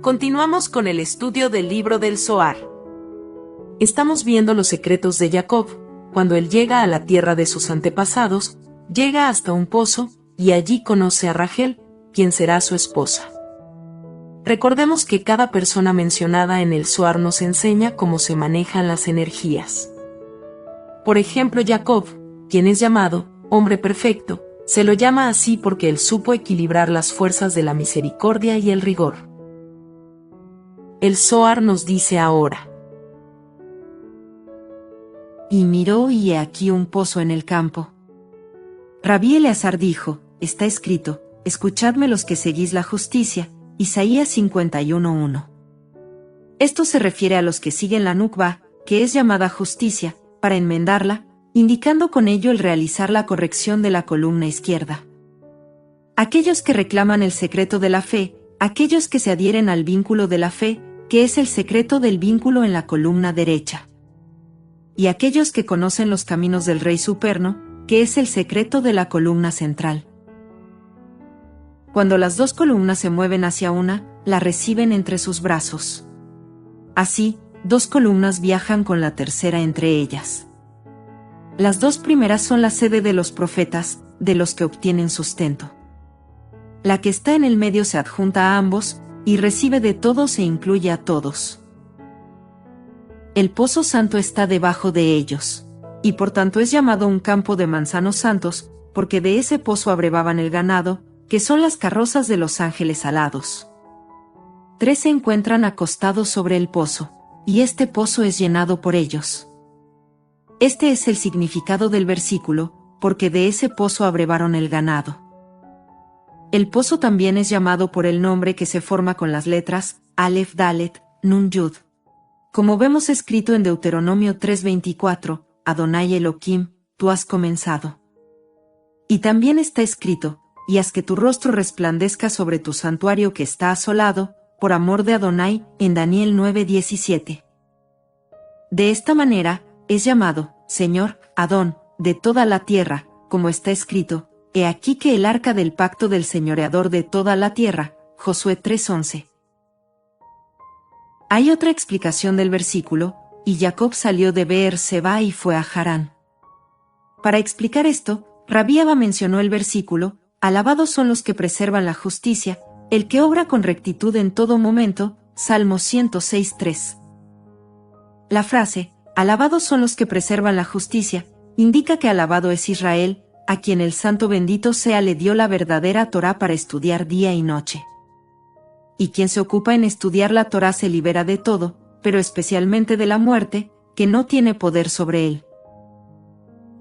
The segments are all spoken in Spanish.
Continuamos con el estudio del libro del Zohar. Estamos viendo los secretos de Jacob. Cuando él llega a la tierra de sus antepasados, llega hasta un pozo, y allí conoce a Rachel, quien será su esposa. Recordemos que cada persona mencionada en el Zohar nos enseña cómo se manejan las energías. Por ejemplo, Jacob, quien es llamado hombre perfecto, se lo llama así porque él supo equilibrar las fuerzas de la misericordia y el rigor. El Zohar nos dice ahora: y miró y he aquí un pozo en el campo. Rabí Eleazar dijo, está escrito, escuchadme los que seguís la justicia, Isaías 51:1. Esto se refiere a los que siguen la nukba, que es llamada justicia, para enmendarla, indicando con ello el realizar la corrección de la columna izquierda. Aquellos que reclaman el secreto de la fe, aquellos que se adhieren al vínculo de la fe, que es el secreto del vínculo en la columna derecha. Y aquellos que conocen los caminos del Rey Superno, que es el secreto de la columna central. Cuando las dos columnas se mueven hacia una, la reciben entre sus brazos. Así, dos columnas viajan con la tercera entre ellas. Las dos primeras son la sede de los profetas, de los que obtienen sustento. La que está en el medio se adjunta a ambos, y recibe de todos e incluye a todos. El pozo santo está debajo de ellos, y por tanto es llamado un campo de manzanos santos, porque de ese pozo abrevaban el ganado, que son las carrozas de los ángeles alados. 3 se encuentran acostados sobre el pozo, y este pozo es llenado por ellos. Este es el significado del versículo, porque de ese pozo abrevaron el ganado. El pozo también es llamado por el nombre que se forma con las letras Aleph Dalet, Nun Yud. Como vemos escrito en Deuteronomio 3:24, Adonai Elohim, tú has comenzado. Y también está escrito, y haz que tu rostro resplandezca sobre tu santuario que está asolado, por amor de Adonai, en Daniel 9:17. De esta manera, es llamado, Señor, Adón, de toda la tierra, como está escrito, he aquí que el arca del pacto del señoreador de toda la tierra, Josué 3:11. Hay otra explicación del versículo, y Jacob salió de Beer Seba y fue a Harán. Para explicar esto, Rabí Abba mencionó el versículo, alabados son los que preservan la justicia, el que obra con rectitud en todo momento, Salmo 106:3. La frase, alabados son los que preservan la justicia, indica que alabado es Israel, a quien el Santo bendito sea le dio la verdadera Torá para estudiar día y noche. Y quien se ocupa en estudiar la Torá se libera de todo, pero especialmente de la muerte, que no tiene poder sobre él.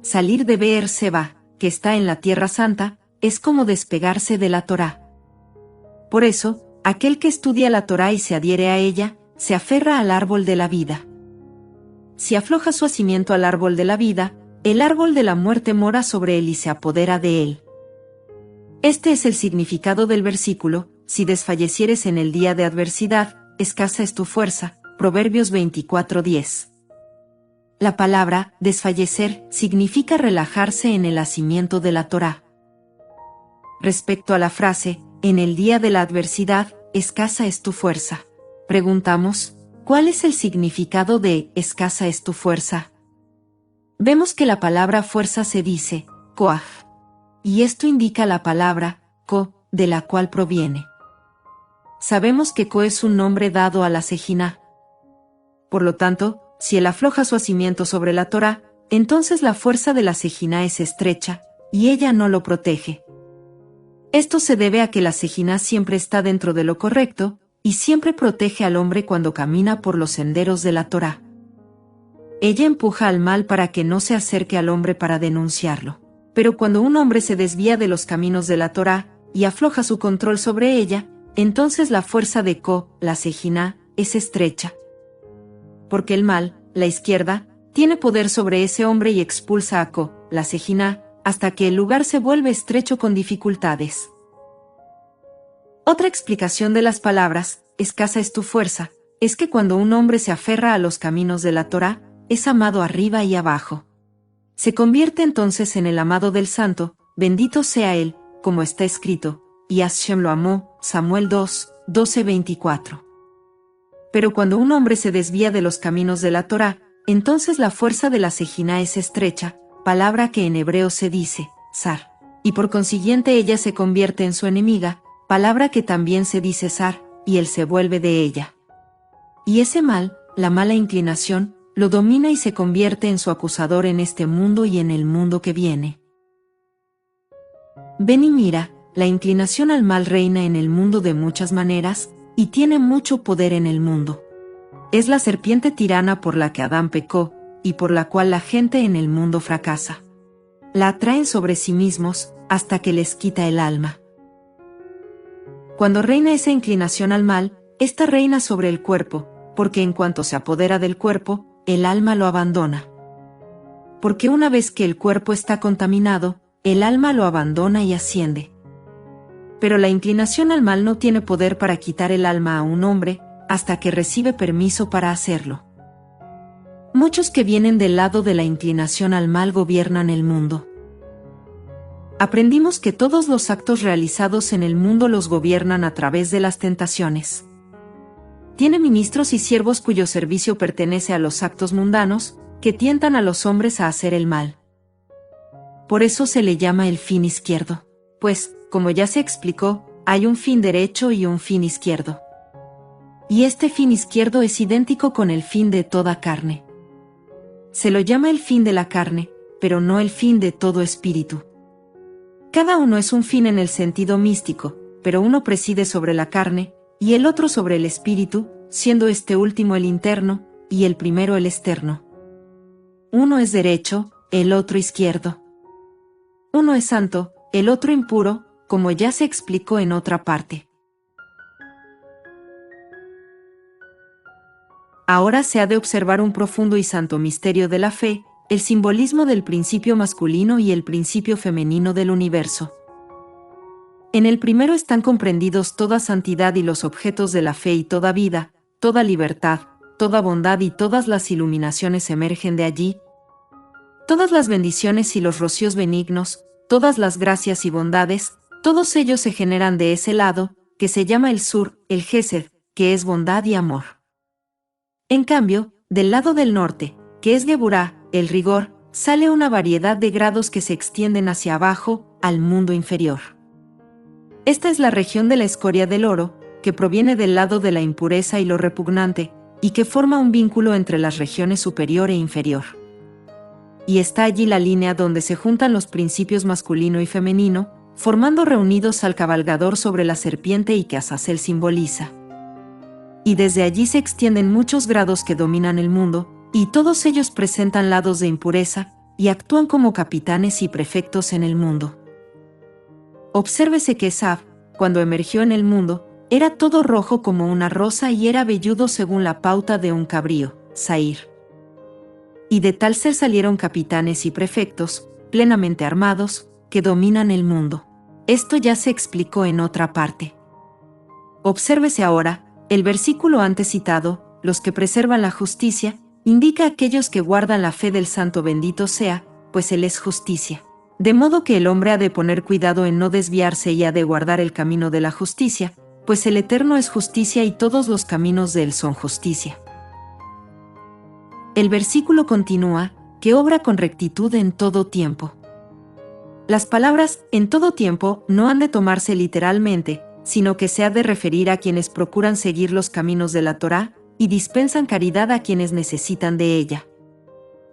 Salir de Beer Seba, que está en la Tierra Santa, es como despegarse de la Torá. Por eso, aquel que estudia la Torá y se adhiere a ella, se aferra al árbol de la vida. Si afloja su asimiento al árbol de la vida, el árbol de la muerte mora sobre él y se apodera de él. Este es el significado del versículo, si desfallecieres en el día de adversidad, escasa es tu fuerza, Proverbios 24:10. La palabra, desfallecer, significa relajarse en el hacimiento de la Torá. Respecto a la frase, en el día de la adversidad, escasa es tu fuerza. Preguntamos, ¿cuál es el significado de escasa es tu fuerza? Vemos que la palabra fuerza se dice, koach, y esto indica la palabra, ko, de la cual proviene. Sabemos que ko es un nombre dado a la Sejina. Por lo tanto, si él afloja su asimiento sobre la Torá, entonces la fuerza de la Sejina es estrecha, y ella no lo protege. Esto se debe a que la Sejina siempre está dentro de lo correcto, y siempre protege al hombre cuando camina por los senderos de la Torá. Ella empuja al mal para que no se acerque al hombre para denunciarlo. Pero cuando un hombre se desvía de los caminos de la Torá, y afloja su control sobre ella, entonces la fuerza de Ko, la Sejina, es estrecha. Porque el mal, la izquierda, tiene poder sobre ese hombre y expulsa a Ko, la Sejina, hasta que el lugar se vuelve estrecho con dificultades. Otra explicación de las palabras, escasa es tu fuerza, es que cuando un hombre se aferra a los caminos de la Torá, es amado arriba y abajo. Se convierte entonces en el amado del Santo, bendito sea él, como está escrito, y Hashem lo amó, Samuel 2:12-24. Pero cuando un hombre se desvía de los caminos de la Torá, entonces la fuerza de la Sejina es estrecha, palabra que en hebreo se dice, zar, y por consiguiente ella se convierte en su enemiga, palabra que también se dice zar, y él se vuelve de ella. Y ese mal, la mala inclinación, lo domina y se convierte en su acusador en este mundo y en el mundo que viene. Ven y mira, la inclinación al mal reina en el mundo de muchas maneras, y tiene mucho poder en el mundo. Es la serpiente tirana por la que Adán pecó, y por la cual la gente en el mundo fracasa. La atraen sobre sí mismos, hasta que les quita el alma. Cuando reina esa inclinación al mal, esta reina sobre el cuerpo, porque en cuanto se apodera del cuerpo, el alma lo abandona. Porque una vez que el cuerpo está contaminado, el alma lo abandona y asciende. Pero la inclinación al mal no tiene poder para quitar el alma a un hombre, hasta que recibe permiso para hacerlo. Muchos que vienen del lado de la inclinación al mal gobiernan el mundo. Aprendimos que todos los actos realizados en el mundo los gobiernan a través de las tentaciones. Tiene ministros y siervos cuyo servicio pertenece a los actos mundanos, que tientan a los hombres a hacer el mal. Por eso se le llama el fin izquierdo, pues, como ya se explicó, hay un fin derecho y un fin izquierdo. Y este fin izquierdo es idéntico con el fin de toda carne. Se lo llama el fin de la carne, pero no el fin de todo espíritu. Cada uno es un fin en el sentido místico, pero uno preside sobre la carne, y el otro sobre el espíritu, siendo este último el interno, y el primero el externo. Uno es derecho, el otro izquierdo. Uno es santo, el otro impuro, como ya se explicó en otra parte. Ahora se ha de observar un profundo y santo misterio de la fe, el simbolismo del principio masculino y el principio femenino del universo. En el primero están comprendidos toda santidad y los objetos de la fe y toda vida, toda libertad, toda bondad y todas las iluminaciones emergen de allí. Todas las bendiciones y los rocíos benignos, todas las gracias y bondades, todos ellos se generan de ese lado, que se llama el sur, el Gesed, que es bondad y amor. En cambio, del lado del norte, que es Geburá, el rigor, sale una variedad de grados que se extienden hacia abajo, al mundo inferior. Esta es la región de la escoria del oro, que proviene del lado de la impureza y lo repugnante, y que forma un vínculo entre las regiones superior e inferior. Y está allí la línea donde se juntan los principios masculino y femenino, formando reunidos al cabalgador sobre la serpiente y que Azazel simboliza. Y desde allí se extienden muchos grados que dominan el mundo, y todos ellos presentan lados de impureza, y actúan como capitanes y prefectos en el mundo. Obsérvese que Esav, cuando emergió en el mundo, era todo rojo como una rosa y era velludo según la pauta de un cabrío, Zair. Y de tal ser salieron capitanes y prefectos, plenamente armados, que dominan el mundo. Esto ya se explicó en otra parte. Obsérvese ahora, el versículo antes citado, los que preservan la justicia, indica a aquellos que guardan la fe del santo bendito sea, pues él es justicia. De modo que el hombre ha de poner cuidado en no desviarse y ha de guardar el camino de la justicia, pues el Eterno es justicia y todos los caminos de él son justicia. El versículo continúa, que obra con rectitud en todo tiempo. Las palabras en todo tiempo no han de tomarse literalmente, sino que se ha de referir a quienes procuran seguir los caminos de la Torá y dispensan caridad a quienes necesitan de ella.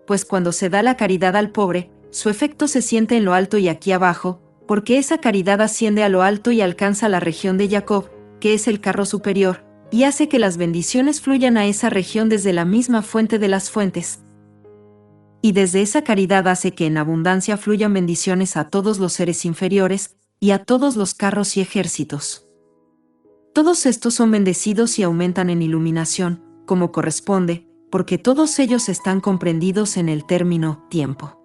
Pues cuando se da la caridad al pobre, su efecto se siente en lo alto y aquí abajo, porque esa caridad asciende a lo alto y alcanza la región de Jacob, que es el carro superior, y hace que las bendiciones fluyan a esa región desde la misma fuente de las fuentes. Y desde esa caridad hace que en abundancia fluyan bendiciones a todos los seres inferiores, y a todos los carros y ejércitos. Todos estos son bendecidos y aumentan en iluminación, como corresponde, porque todos ellos están comprendidos en el término tiempo.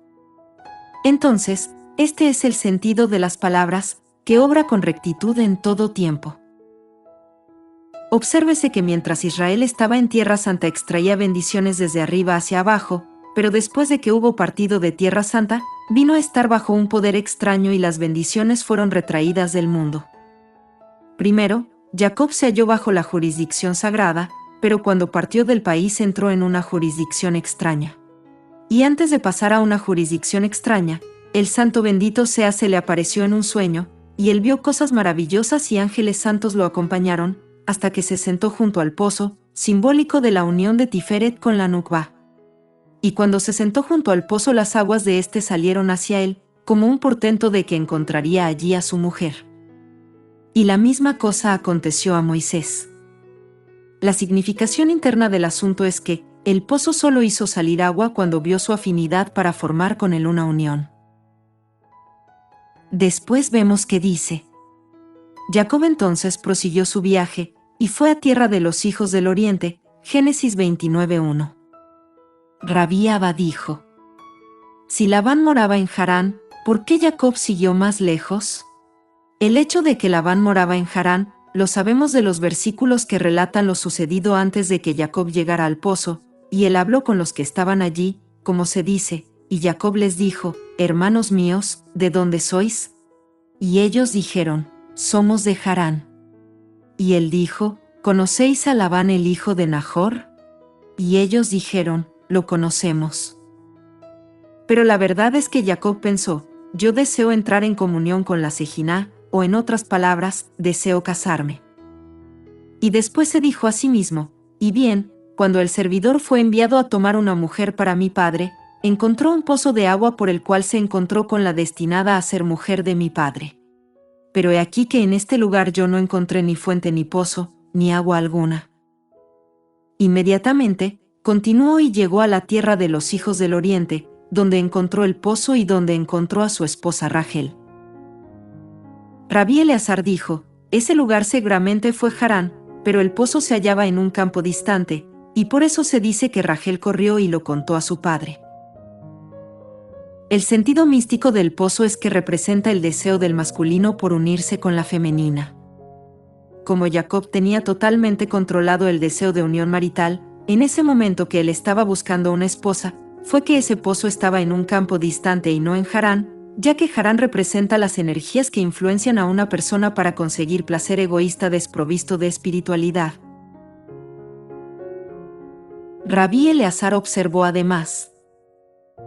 Entonces, este es el sentido de las palabras, que obra con rectitud en todo tiempo. Obsérvese que mientras Israel estaba en Tierra Santa extraía bendiciones desde arriba hacia abajo, pero después de que hubo partido de Tierra Santa, vino a estar bajo un poder extraño y las bendiciones fueron retraídas del mundo. Primero, Jacob se halló bajo la jurisdicción sagrada, pero cuando partió del país entró en una jurisdicción extraña. Y antes de pasar a una jurisdicción extraña, el santo bendito sea se le apareció en un sueño, y él vio cosas maravillosas y ángeles santos lo acompañaron, hasta que se sentó junto al pozo, simbólico de la unión de Tiferet con la Nukba. Y cuando se sentó junto al pozo las aguas de éste salieron hacia él, como un portento de que encontraría allí a su mujer. Y la misma cosa aconteció a Moisés. La significación interna del asunto es que, el pozo solo hizo salir agua cuando vio su afinidad para formar con él una unión. Después vemos que dice: Jacob entonces prosiguió su viaje, y fue a tierra de los hijos del oriente, Génesis 29:1. Rabí Abba dijo: Si Labán moraba en Harán, ¿por qué Jacob siguió más lejos? El hecho de que Labán moraba en Harán, lo sabemos de los versículos que relatan lo sucedido antes de que Jacob llegara al pozo, y él habló con los que estaban allí, como se dice, y Jacob les dijo: Hermanos míos, ¿de dónde sois? Y ellos dijeron: Somos de Harán. Y él dijo: ¿Conocéis a Labán el hijo de Nahor? Y ellos dijeron: Lo conocemos. Pero la verdad es que Jacob pensó: Yo deseo entrar en comunión con la Sejiná, o en otras palabras, deseo casarme. Y después se dijo a sí mismo: Y bien, cuando el servidor fue enviado a tomar una mujer para mi padre, encontró un pozo de agua por el cual se encontró con la destinada a ser mujer de mi padre. Pero he aquí que en este lugar yo no encontré ni fuente ni pozo, ni agua alguna. Inmediatamente, continuó y llegó a la tierra de los hijos del oriente, donde encontró el pozo y donde encontró a su esposa Rachel. Rabí Eleazar dijo: Ese lugar seguramente fue Harán, pero el pozo se hallaba en un campo distante, y por eso se dice que Rachel corrió y lo contó a su padre. El sentido místico del pozo es que representa el deseo del masculino por unirse con la femenina. Como Jacob tenía totalmente controlado el deseo de unión marital, en ese momento que él estaba buscando una esposa, fue que ese pozo estaba en un campo distante y no en Harán, ya que Harán representa las energías que influencian a una persona para conseguir placer egoísta desprovisto de espiritualidad. Rabí Eleazar observó además: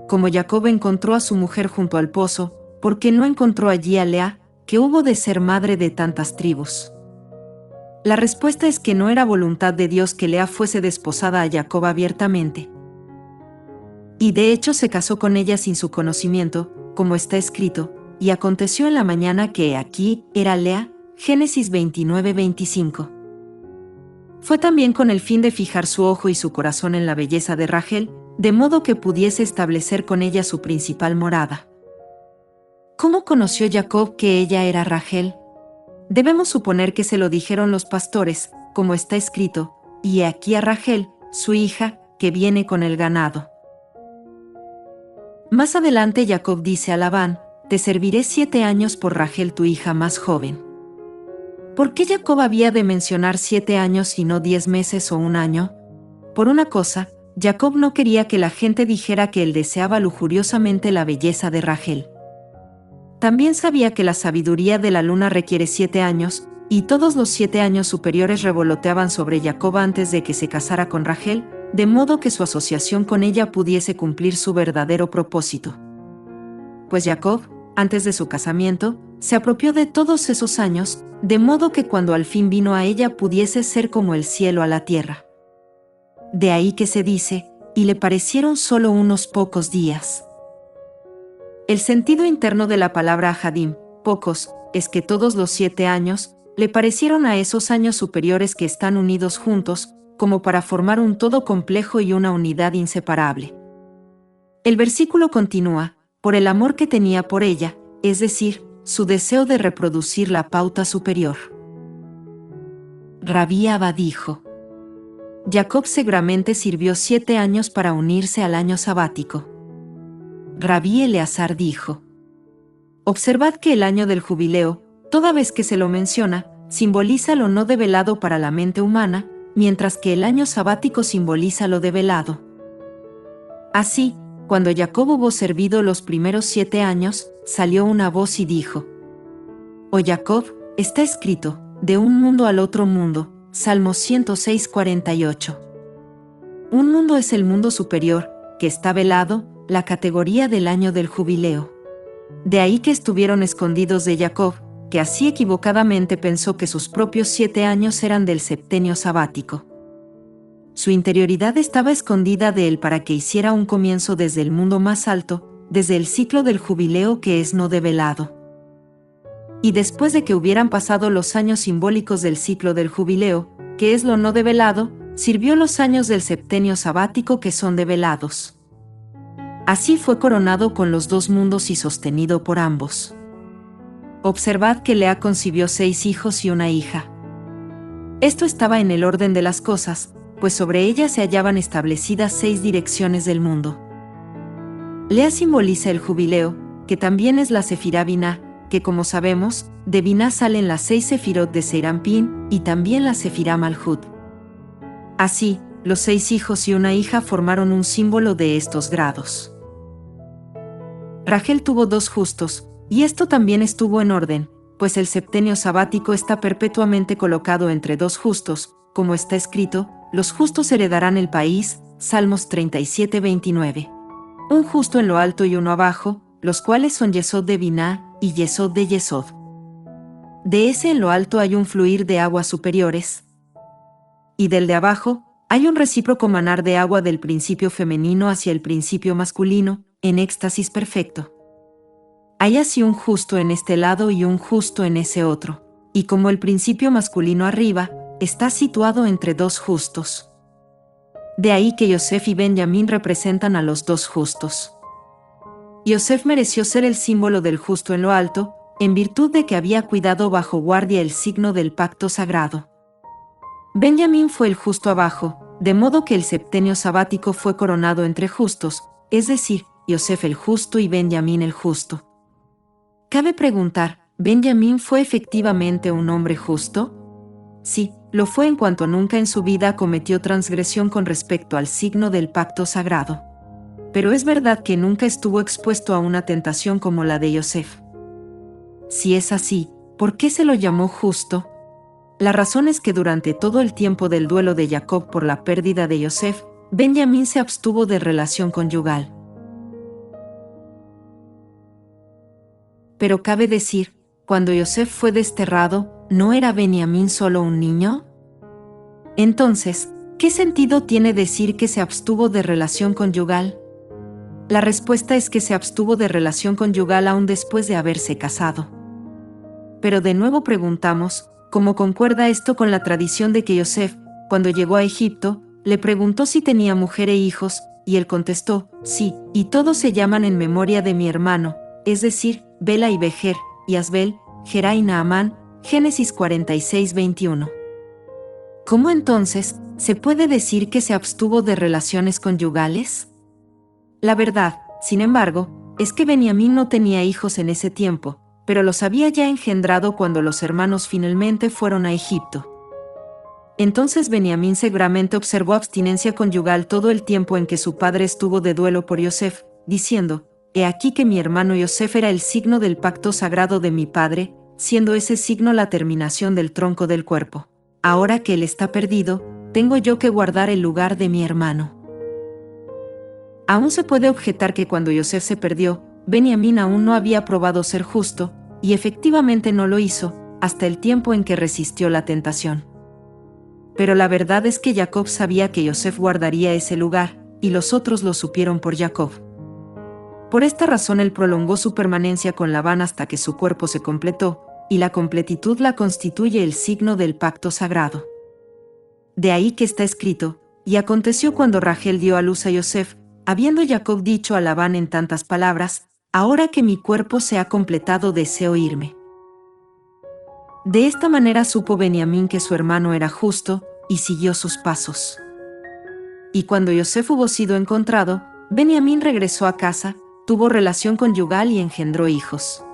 Como Jacob encontró a su mujer junto al pozo, ¿por qué no encontró allí a Lea, que hubo de ser madre de tantas tribus? La respuesta es que no era voluntad de Dios que Lea fuese desposada a Jacob abiertamente. Y de hecho se casó con ella sin su conocimiento, como está escrito: y aconteció en la mañana que aquí era Lea, Génesis 29:25. Fue también con el fin de fijar su ojo y su corazón en la belleza de Rachel, de modo que pudiese establecer con ella su principal morada. ¿Cómo conoció Jacob que ella era Rachel? Debemos suponer que se lo dijeron los pastores, como está escrito: y he aquí a Rachel, su hija, que viene con el ganado. Más adelante Jacob dice a Labán: Te serviré 7 años por Rachel tu hija más joven. ¿Por qué Jacob había de mencionar 7 años y no 10 meses o 1 año? Por una cosa, Jacob no quería que la gente dijera que él deseaba lujuriosamente la belleza de Rachel. También sabía que la sabiduría de la luna requiere 7 años, y todos los 7 años superiores revoloteaban sobre Jacob antes de que se casara con Rachel, de modo que su asociación con ella pudiese cumplir su verdadero propósito. Pues Jacob, antes de su casamiento, se apropió de todos esos años, de modo que cuando al fin vino a ella pudiese ser como el cielo a la tierra. De ahí que se dice: y le parecieron solo unos pocos días. El sentido interno de la palabra ahadim, pocos, es que todos los 7 años, le parecieron a esos años superiores que están unidos juntos, como para formar un todo complejo y una unidad inseparable. El versículo continúa: por el amor que tenía por ella, es decir, su deseo de reproducir la pauta superior. Rabí Abba dijo: Jacob seguramente sirvió 7 años para unirse al año sabático. Rabí Eleazar dijo: Observad que el año del jubileo, toda vez que se lo menciona, simboliza lo no develado para la mente humana, mientras que el año sabático simboliza lo develado. Así, cuando Jacob hubo servido los primeros 7 años, salió una voz y dijo: Oh Jacob, está escrito, de un mundo al otro mundo, Salmo 106, 48. Un mundo es el mundo superior, que está velado, la categoría del año del jubileo. De ahí que estuvieron escondidos de Jacob, que así equivocadamente pensó que sus propios 7 años eran del septenio sabático. Su interioridad estaba escondida de él para que hiciera un comienzo desde el mundo más alto, desde el ciclo del jubileo que es no develado. Y después de que hubieran pasado los años simbólicos del ciclo del jubileo, que es lo no develado, sirvió los años del septenio sabático que son develados. Así fue coronado con los dos mundos y sostenido por ambos. Observad que Lea concibió 6 hijos y una hija. Esto estaba en el orden de las cosas, pues sobre ella se hallaban establecidas 6 direcciones del mundo. Lea simboliza el jubileo, que también es la sefirá Biná, que como sabemos, de Biná salen las 6 sefirot de Seirampín y también la sefirá Malhut. Así, los 6 hijos y una hija formaron un símbolo de estos grados. Rachel tuvo 2 justos, y esto también estuvo en orden, pues el septenio sabático está perpetuamente colocado entre 2 justos, como está escrito, los justos heredarán el país, Salmos 37, 29. Un justo en lo alto y uno abajo, los cuales son Yesod de Biná y Yesod de Yesod. De ese en lo alto hay un fluir de aguas superiores, y del de abajo, hay un recíproco manar de agua del principio femenino hacia el principio masculino, en éxtasis perfecto. Hay así un justo en este lado y un justo en ese otro, y como el principio masculino arriba, está situado entre 2 justos. De ahí que Yosef y Benjamín representan a los 2 justos. Yosef mereció ser el símbolo del justo en lo alto, en virtud de que había cuidado bajo guardia el signo del pacto sagrado. Benjamín fue el justo abajo, de modo que el septenio sabático fue coronado entre justos, es decir, Yosef el justo y Benjamín el justo. Cabe preguntar, ¿Benjamín fue efectivamente un hombre justo? Sí, lo fue en cuanto nunca en su vida cometió transgresión con respecto al signo del pacto sagrado. Pero es verdad que nunca estuvo expuesto a una tentación como la de Yosef. Si es así, ¿por qué se lo llamó justo? La razón es que durante todo el tiempo del duelo de Jacob por la pérdida de Yosef, Benjamín se abstuvo de relación conyugal. Pero cabe decir, cuando Yosef fue desterrado, ¿no era Benjamín solo un niño? Entonces, ¿qué sentido tiene decir que se abstuvo de relación conyugal? La respuesta es que se abstuvo de relación conyugal aún después de haberse casado. Pero de nuevo preguntamos, ¿cómo concuerda esto con la tradición de que Yosef, cuando llegó a Egipto, le preguntó si tenía mujer e hijos, y él contestó, sí, y todos se llaman en memoria de mi hermano, es decir, Bela y Bejer, y Asbel, Gerá y Naamán, Génesis 46, 21. ¿Cómo entonces se puede decir que se abstuvo de relaciones conyugales? La verdad, sin embargo, es que Benjamín no tenía hijos en ese tiempo, pero los había ya engendrado cuando los hermanos finalmente fueron a Egipto. Entonces Benjamín seguramente observó abstinencia conyugal todo el tiempo en que su padre estuvo de duelo por Yosef, diciendo, he aquí que mi hermano Yosef era el signo del pacto sagrado de mi padre, siendo ese signo la terminación del tronco del cuerpo. Ahora que él está perdido, tengo yo que guardar el lugar de mi hermano. Aún se puede objetar que cuando Yosef se perdió, Benjamín aún no había probado ser justo, y efectivamente no lo hizo, hasta el tiempo en que resistió la tentación. Pero la verdad es que Jacob sabía que Yosef guardaría ese lugar, y los otros lo supieron por Jacob. Por esta razón él prolongó su permanencia con Labán hasta que su cuerpo se completó, y la completitud la constituye el signo del pacto sagrado. De ahí que está escrito, y aconteció cuando Rachel dio a luz a Yosef, habiendo Jacob dicho a Labán en tantas palabras, ahora que mi cuerpo se ha completado deseo irme. De esta manera supo Benjamín que su hermano era justo, y siguió sus pasos. Y cuando Yosef hubo sido encontrado, Benjamín regresó a casa, tuvo relación conyugal y engendró hijos.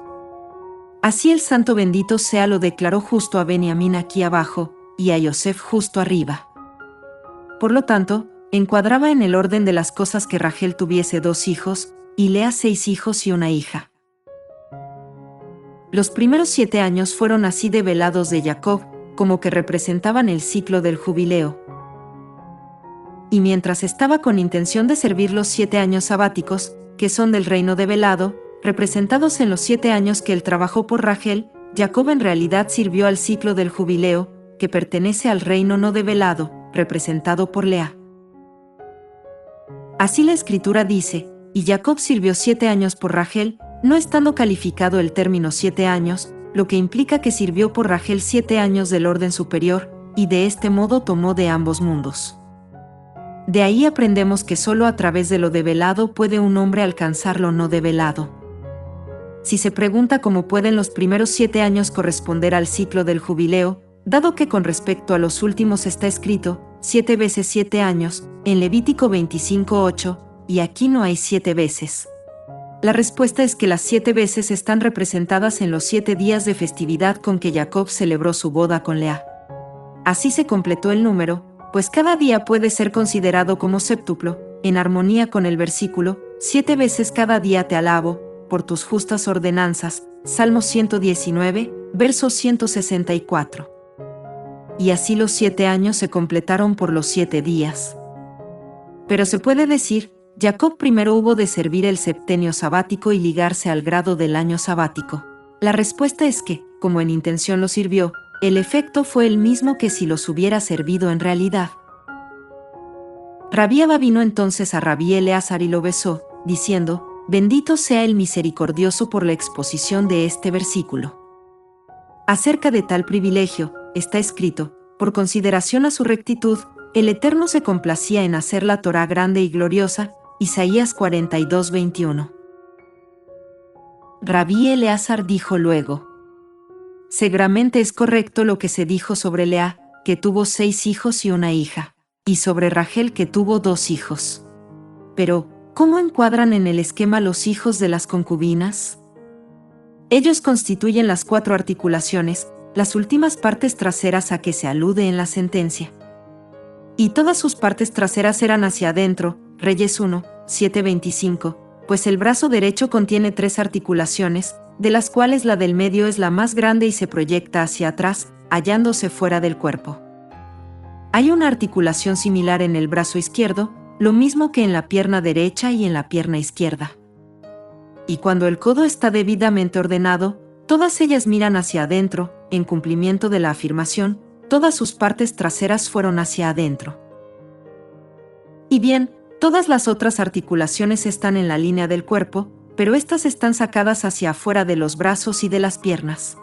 Así el santo bendito sea lo declaró justo a Benjamín aquí abajo, y a Yosef justo arriba. Por lo tanto, encuadraba en el orden de las cosas que Rachel tuviese 2 hijos, y Lea 6 hijos y una hija. Los primeros 7 años fueron así develados de Jacob, como que representaban el ciclo del jubileo. Y mientras estaba con intención de servir los 7 años sabáticos, que son del reino develado, representados en los 7 años que él trabajó por Rachel, Jacob en realidad sirvió al ciclo del jubileo, que pertenece al reino no develado, representado por Lea. Así la escritura dice, y Jacob sirvió 7 años por Rachel, no estando calificado el término 7 años, lo que implica que sirvió por Rachel 7 años del orden superior, y de este modo tomó de ambos mundos. De ahí aprendemos que solo a través de lo develado puede un hombre alcanzar lo no develado. Si se pregunta cómo pueden los primeros 7 años corresponder al ciclo del jubileo, dado que con respecto a los últimos está escrito 7 veces 7 años, en Levítico 25:8, y aquí no hay 7 veces. La respuesta es que las 7 veces están representadas en los 7 días de festividad con que Jacob celebró su boda con Lea. Así se completó el número, pues cada día puede ser considerado como séptuplo, en armonía con el versículo, 7 veces cada día te alabo, por tus justas ordenanzas, Salmo 119, verso 164. Y así los 7 años se completaron por los 7 días. Pero se puede decir, Jacob primero hubo de servir el septenio sabático y ligarse al grado del año sabático. La respuesta es que, como en intención lo sirvió, el efecto fue el mismo que si los hubiera servido en realidad. Rabí Abba vino entonces a Rabí Eleazar y lo besó, diciendo, bendito sea el misericordioso por la exposición de este versículo. Acerca de tal privilegio, está escrito, por consideración a su rectitud, el Eterno se complacía en hacer la Torá grande y gloriosa, Isaías 42:21. Rabí Eleazar dijo luego, seguramente es correcto lo que se dijo sobre Lea, que tuvo 6 hijos y una hija, y sobre Rachel que tuvo 2 hijos. Pero, ¿cómo encuadran en el esquema los hijos de las concubinas? Ellos constituyen las 4 articulaciones, las últimas partes traseras a que se alude en la sentencia. Y todas sus partes traseras eran hacia adentro, Reyes 1, 7:25, pues el brazo derecho contiene 3 articulaciones, de las cuales la del medio es la más grande y se proyecta hacia atrás, hallándose fuera del cuerpo. Hay una articulación similar en el brazo izquierdo, lo mismo que en la pierna derecha y en la pierna izquierda. Y cuando el codo está debidamente ordenado, todas ellas miran hacia adentro, en cumplimiento de la afirmación, todas sus partes traseras fueron hacia adentro. Y bien, todas las otras articulaciones están en la línea del cuerpo, pero estas están sacadas hacia afuera de los brazos y de las piernas.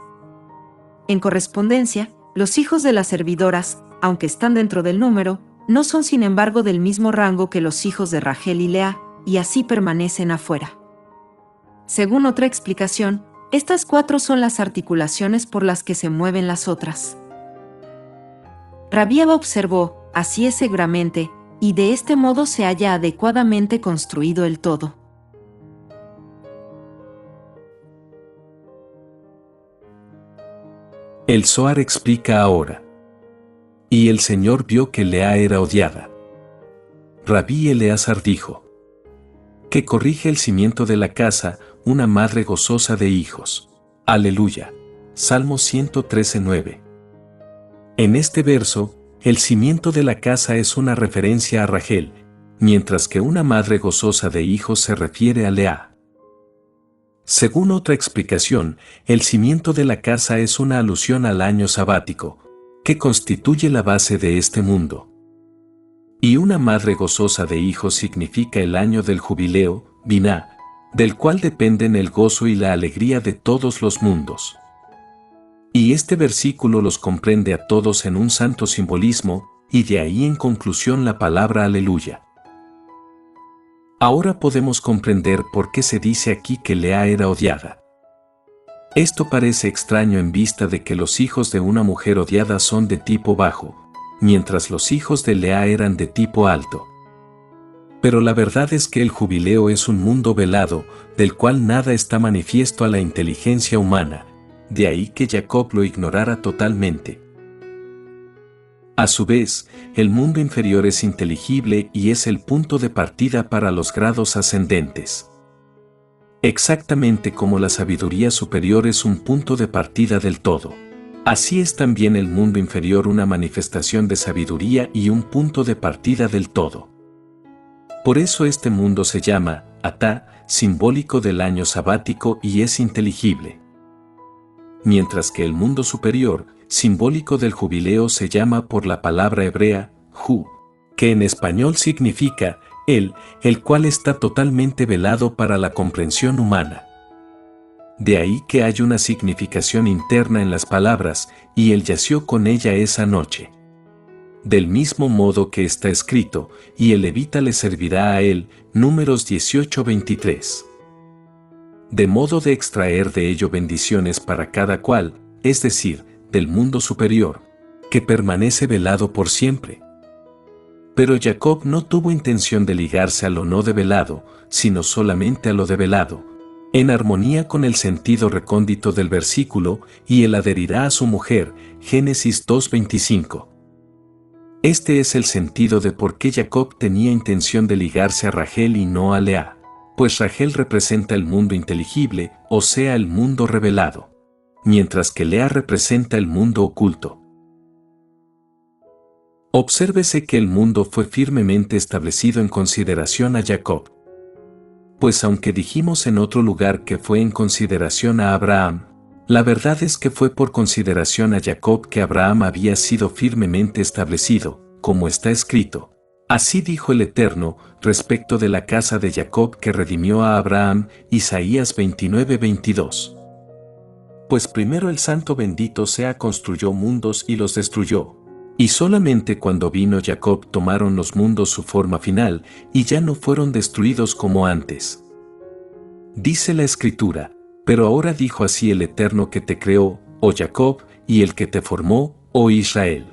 En correspondencia, los hijos de las servidoras, aunque están dentro del número, no son sin embargo del mismo rango que los hijos de Rachel y Lea, y así permanecen afuera. Según otra explicación, estas 4 son las articulaciones por las que se mueven las otras. Rabí Abba observó, así es seguramente, y de este modo se halla adecuadamente construido el todo. El Zohar explica ahora. Y el Señor vio que Lea era odiada. Rabí Eleazar dijo, que corrige el cimiento de la casa, una madre gozosa de hijos. Aleluya. Salmo 113:9. En este verso, el cimiento de la casa es una referencia a Rachel, mientras que una madre gozosa de hijos se refiere a Lea. Según otra explicación, el cimiento de la casa es una alusión al año sabático, que constituye la base de este mundo. Y una madre gozosa de hijos significa el año del jubileo, Biná, del cual dependen el gozo y la alegría de todos los mundos. Y este versículo los comprende a todos en un santo simbolismo, y de ahí en conclusión la palabra aleluya. Ahora podemos comprender por qué se dice aquí que Lea era odiada. Esto parece extraño en vista de que los hijos de una mujer odiada son de tipo bajo, mientras los hijos de Lea eran de tipo alto. Pero la verdad es que el jubileo es un mundo velado, del cual nada está manifiesto a la inteligencia humana, de ahí que Jacob lo ignorara totalmente. A su vez, el mundo inferior es inteligible y es el punto de partida para los grados ascendentes. Exactamente como la sabiduría superior es un punto de partida del todo. Así es también el mundo inferior una manifestación de sabiduría y un punto de partida del todo. Por eso este mundo se llama Atá, simbólico del año sabático y es inteligible. Mientras que el mundo superior, simbólico del jubileo, se llama por la palabra hebrea, Hu, que en español significa el cual está totalmente velado para la comprensión humana. De ahí que hay una significación interna en las palabras, y él yació con ella esa noche. Del mismo modo que está escrito, y el levita le servirá a él, Números 18:23. De modo de extraer de ello bendiciones para cada cual, es decir, del mundo superior, que permanece velado por siempre. Pero Jacob no tuvo intención de ligarse a lo no develado, sino solamente a lo develado, en armonía con el sentido recóndito del versículo, y él adherirá a su mujer, Génesis 2:25. Este es el sentido de por qué Jacob tenía intención de ligarse a Rachel y no a Lea, pues Rachel representa el mundo inteligible, o sea el mundo revelado, mientras que Lea representa el mundo oculto. Obsérvese que el mundo fue firmemente establecido en consideración a Jacob. Pues aunque dijimos en otro lugar que fue en consideración a Abraham, la verdad es que fue por consideración a Jacob que Abraham había sido firmemente establecido, como está escrito. Así dijo el Eterno, respecto de la casa de Jacob que redimió a Abraham, Isaías 29:22. Pues primero el Santo bendito sea construyó mundos y los destruyó. Y solamente cuando vino Jacob tomaron los mundos su forma final, y ya no fueron destruidos como antes. Dice la Escritura, pero ahora dijo así el Eterno que te creó, oh Jacob, y el que te formó, oh Israel.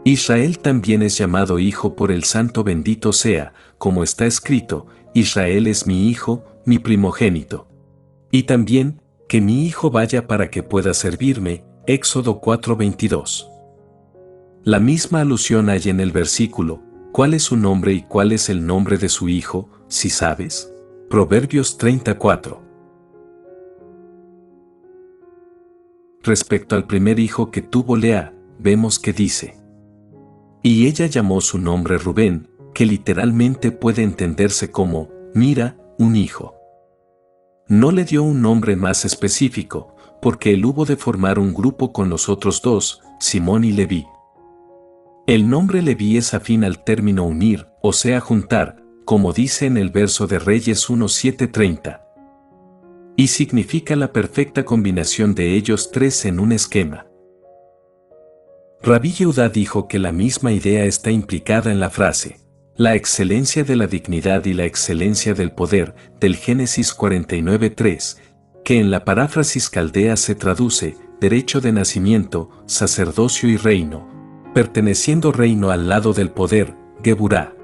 Israel también es llamado hijo por el Santo bendito sea, como está escrito, Israel es mi hijo, mi primogénito. Y también, que mi hijo vaya para que pueda servirme, Éxodo 4:22. La misma alusión hay en el versículo, ¿cuál es su nombre y cuál es el nombre de su hijo, si sabes? Proverbios 34. Respecto al primer hijo que tuvo Lea, vemos que dice: y ella llamó su nombre Rubén, que literalmente puede entenderse como, mira, un hijo. No le dio un nombre más específico, porque él hubo de formar un grupo con los otros dos, Simón y Leví. El nombre Leví es afín al término unir, o sea juntar, como dice en el verso de Reyes 1:7-30. Y significa la perfecta combinación de ellos tres en un esquema. Rabí Yehudá dijo que la misma idea está implicada en la frase, la excelencia de la dignidad y la excelencia del poder, del Génesis 49:3, que en la paráfrasis caldea se traduce, derecho de nacimiento, sacerdocio y reino, perteneciendo reino al lado del poder, Geburá.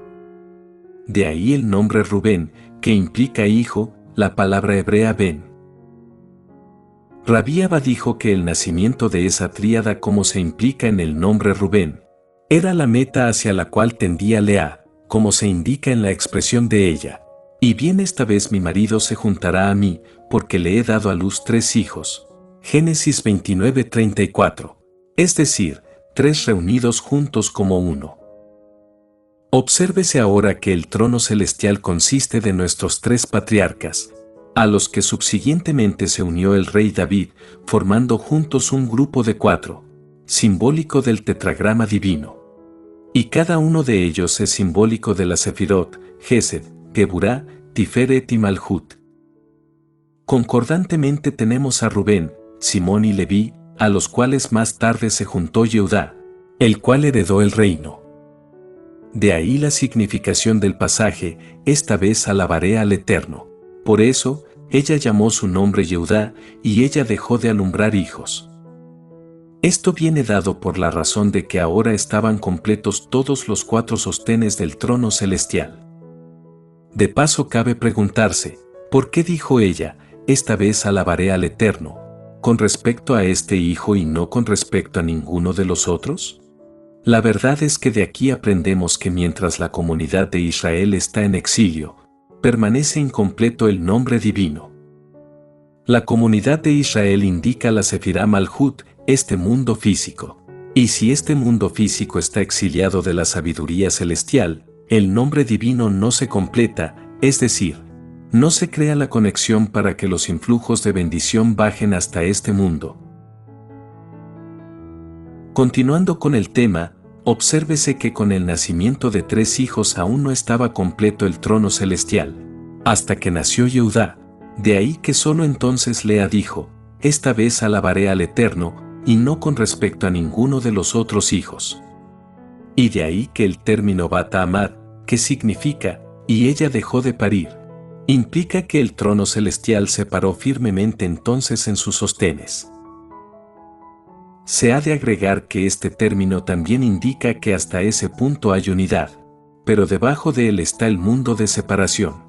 De ahí el nombre Rubén, que implica hijo, la palabra hebrea ben. Rabí Abba dijo que el nacimiento de esa tríada, como se implica en el nombre Rubén, era la meta hacia la cual tendía Lea, como se indica en la expresión de ella. Y bien esta vez mi marido se juntará a mí, porque le he dado a luz 3 hijos. Génesis 29:34. Es decir, 3 reunidos juntos como uno. Obsérvese ahora que el trono celestial consiste de nuestros 3 patriarcas, a los que subsiguientemente se unió el rey David, formando juntos un grupo de 4, simbólico del tetragrama divino. Y cada uno de ellos es simbólico de la Sefirot, Gesed, Geburá, Tiferet y Malhut. Concordantemente tenemos a Rubén, Simón y Leví, a los cuales más tarde se juntó Yehudá, el cual heredó el reino. De ahí la significación del pasaje, esta vez alabaré al Eterno. Por eso, ella llamó su nombre Yehudá, y ella dejó de alumbrar hijos. Esto viene dado por la razón de que ahora estaban completos todos los 4 sostenes del trono celestial. De paso cabe preguntarse, ¿por qué dijo ella, esta vez alabaré al Eterno, con respecto a este hijo y no con respecto a ninguno de los otros? La verdad es que de aquí aprendemos que mientras la comunidad de Israel está en exilio, permanece incompleto el nombre divino. La comunidad de Israel indica la Sefirá Malhut, este mundo físico. Y si este mundo físico está exiliado de la sabiduría celestial, el nombre divino no se completa, es decir, no se crea la conexión para que los influjos de bendición bajen hasta este mundo. Continuando con el tema, obsérvese que con el nacimiento de 3 hijos aún no estaba completo el trono celestial, hasta que nació Yehudá. De ahí que solo entonces Lea dijo, esta vez alabaré al Eterno, y no con respecto a ninguno de los otros hijos. Y de ahí que el término Bata Amad, que significa, y ella dejó de parir, implica que el trono celestial se paró firmemente entonces en sus sostenes. Se ha de agregar que este término también indica que hasta ese punto hay unidad, pero debajo de él está el mundo de separación.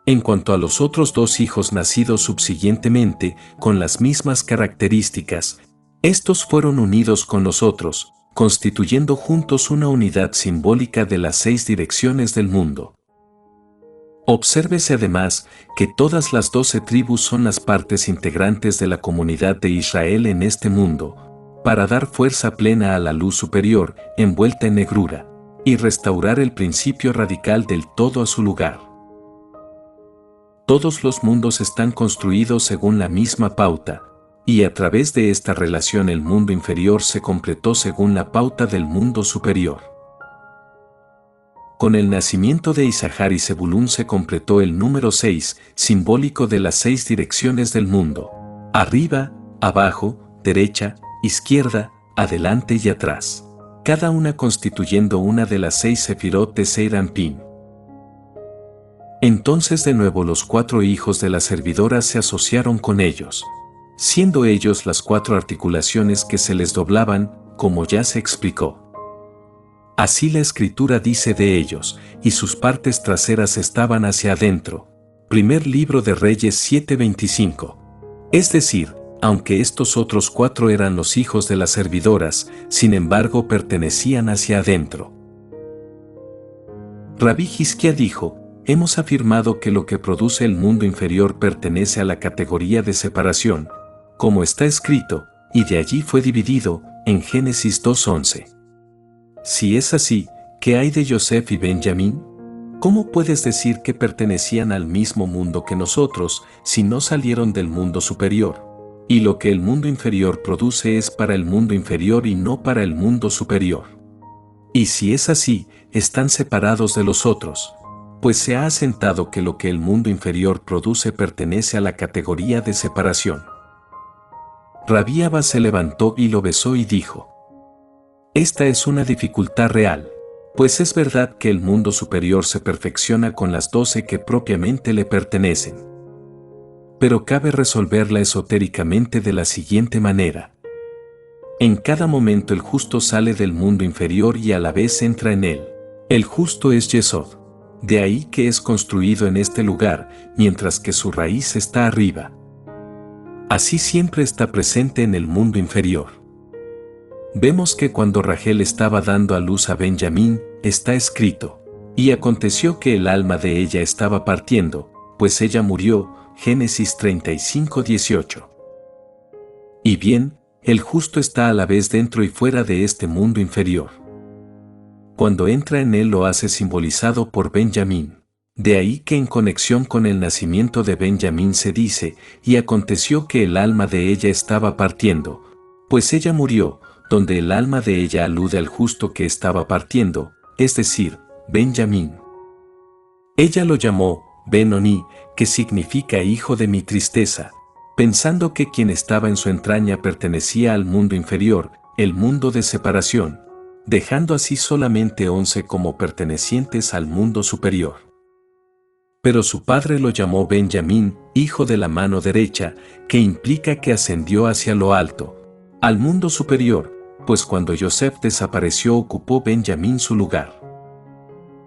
En cuanto a los otros 2 hijos nacidos subsiguientemente, con las mismas características, estos fueron unidos con los otros, constituyendo juntos una unidad simbólica de las 6 direcciones del mundo. Obsérvese además que todas las 12 tribus son las partes integrantes de la comunidad de Israel en este mundo, para dar fuerza plena a la luz superior, envuelta en negrura, y restaurar el principio radical del todo a su lugar. Todos los mundos están construidos según la misma pauta, y a través de esta relación el mundo inferior se completó según la pauta del mundo superior. Con el nacimiento de Isahar y Zebulún se completó el número 6, simbólico de las 6 direcciones del mundo: arriba, abajo, derecha, izquierda, adelante y atrás, cada una constituyendo una de las 6 sefirot de Seir Anpin. Entonces de nuevo los 4 hijos de la servidora se asociaron con ellos, siendo ellos las 4 articulaciones que se les doblaban, como ya se explicó. Así la escritura dice de ellos, y sus partes traseras estaban hacia adentro. Primer libro de Reyes 7:25. Es decir, aunque estos otros 4 eran los hijos de las servidoras, sin embargo pertenecían hacia adentro. Rabí Hizquía dijo, hemos afirmado que lo que produce el mundo inferior pertenece a la categoría de separación, como está escrito, y de allí fue dividido, en Génesis 2:11. Si es así, ¿qué hay de Yosef y Benjamín? ¿Cómo puedes decir que pertenecían al mismo mundo que nosotros, si no salieron del mundo superior? Y lo que el mundo inferior produce es para el mundo inferior y no para el mundo superior. Y si es así, están separados de los otros, pues se ha asentado que lo que el mundo inferior produce pertenece a la categoría de separación. Rabí Abba se levantó y lo besó y dijo, esta es una dificultad real, pues es verdad que el mundo superior se perfecciona con las 12 que propiamente le pertenecen. Pero cabe resolverla esotéricamente de la siguiente manera. En cada momento el justo sale del mundo inferior y a la vez entra en él. El justo es Yesod. De ahí que es construido en este lugar, mientras que su raíz está arriba. Así siempre está presente en el mundo inferior. Vemos que cuando Rachel estaba dando a luz a Benjamín, está escrito, y aconteció que el alma de ella estaba partiendo, pues ella murió, Génesis 35:18. Y bien, el justo está a la vez dentro y fuera de este mundo inferior. Cuando entra en él lo hace simbolizado por Benjamín. De ahí que en conexión con el nacimiento de Benjamín se dice, y aconteció que el alma de ella estaba partiendo, pues ella murió, donde el alma de ella alude al justo que estaba partiendo, es decir, Benjamín. Ella lo llamó Ben-Oni, que significa hijo de mi tristeza, pensando que quien estaba en su entraña pertenecía al mundo inferior, el mundo de separación, dejando así solamente 11 como pertenecientes al mundo superior. Pero su padre lo llamó Benjamín, hijo de la mano derecha, que implica que ascendió hacia lo alto, al mundo superior, pues cuando Yosef desapareció ocupó Benjamín su lugar.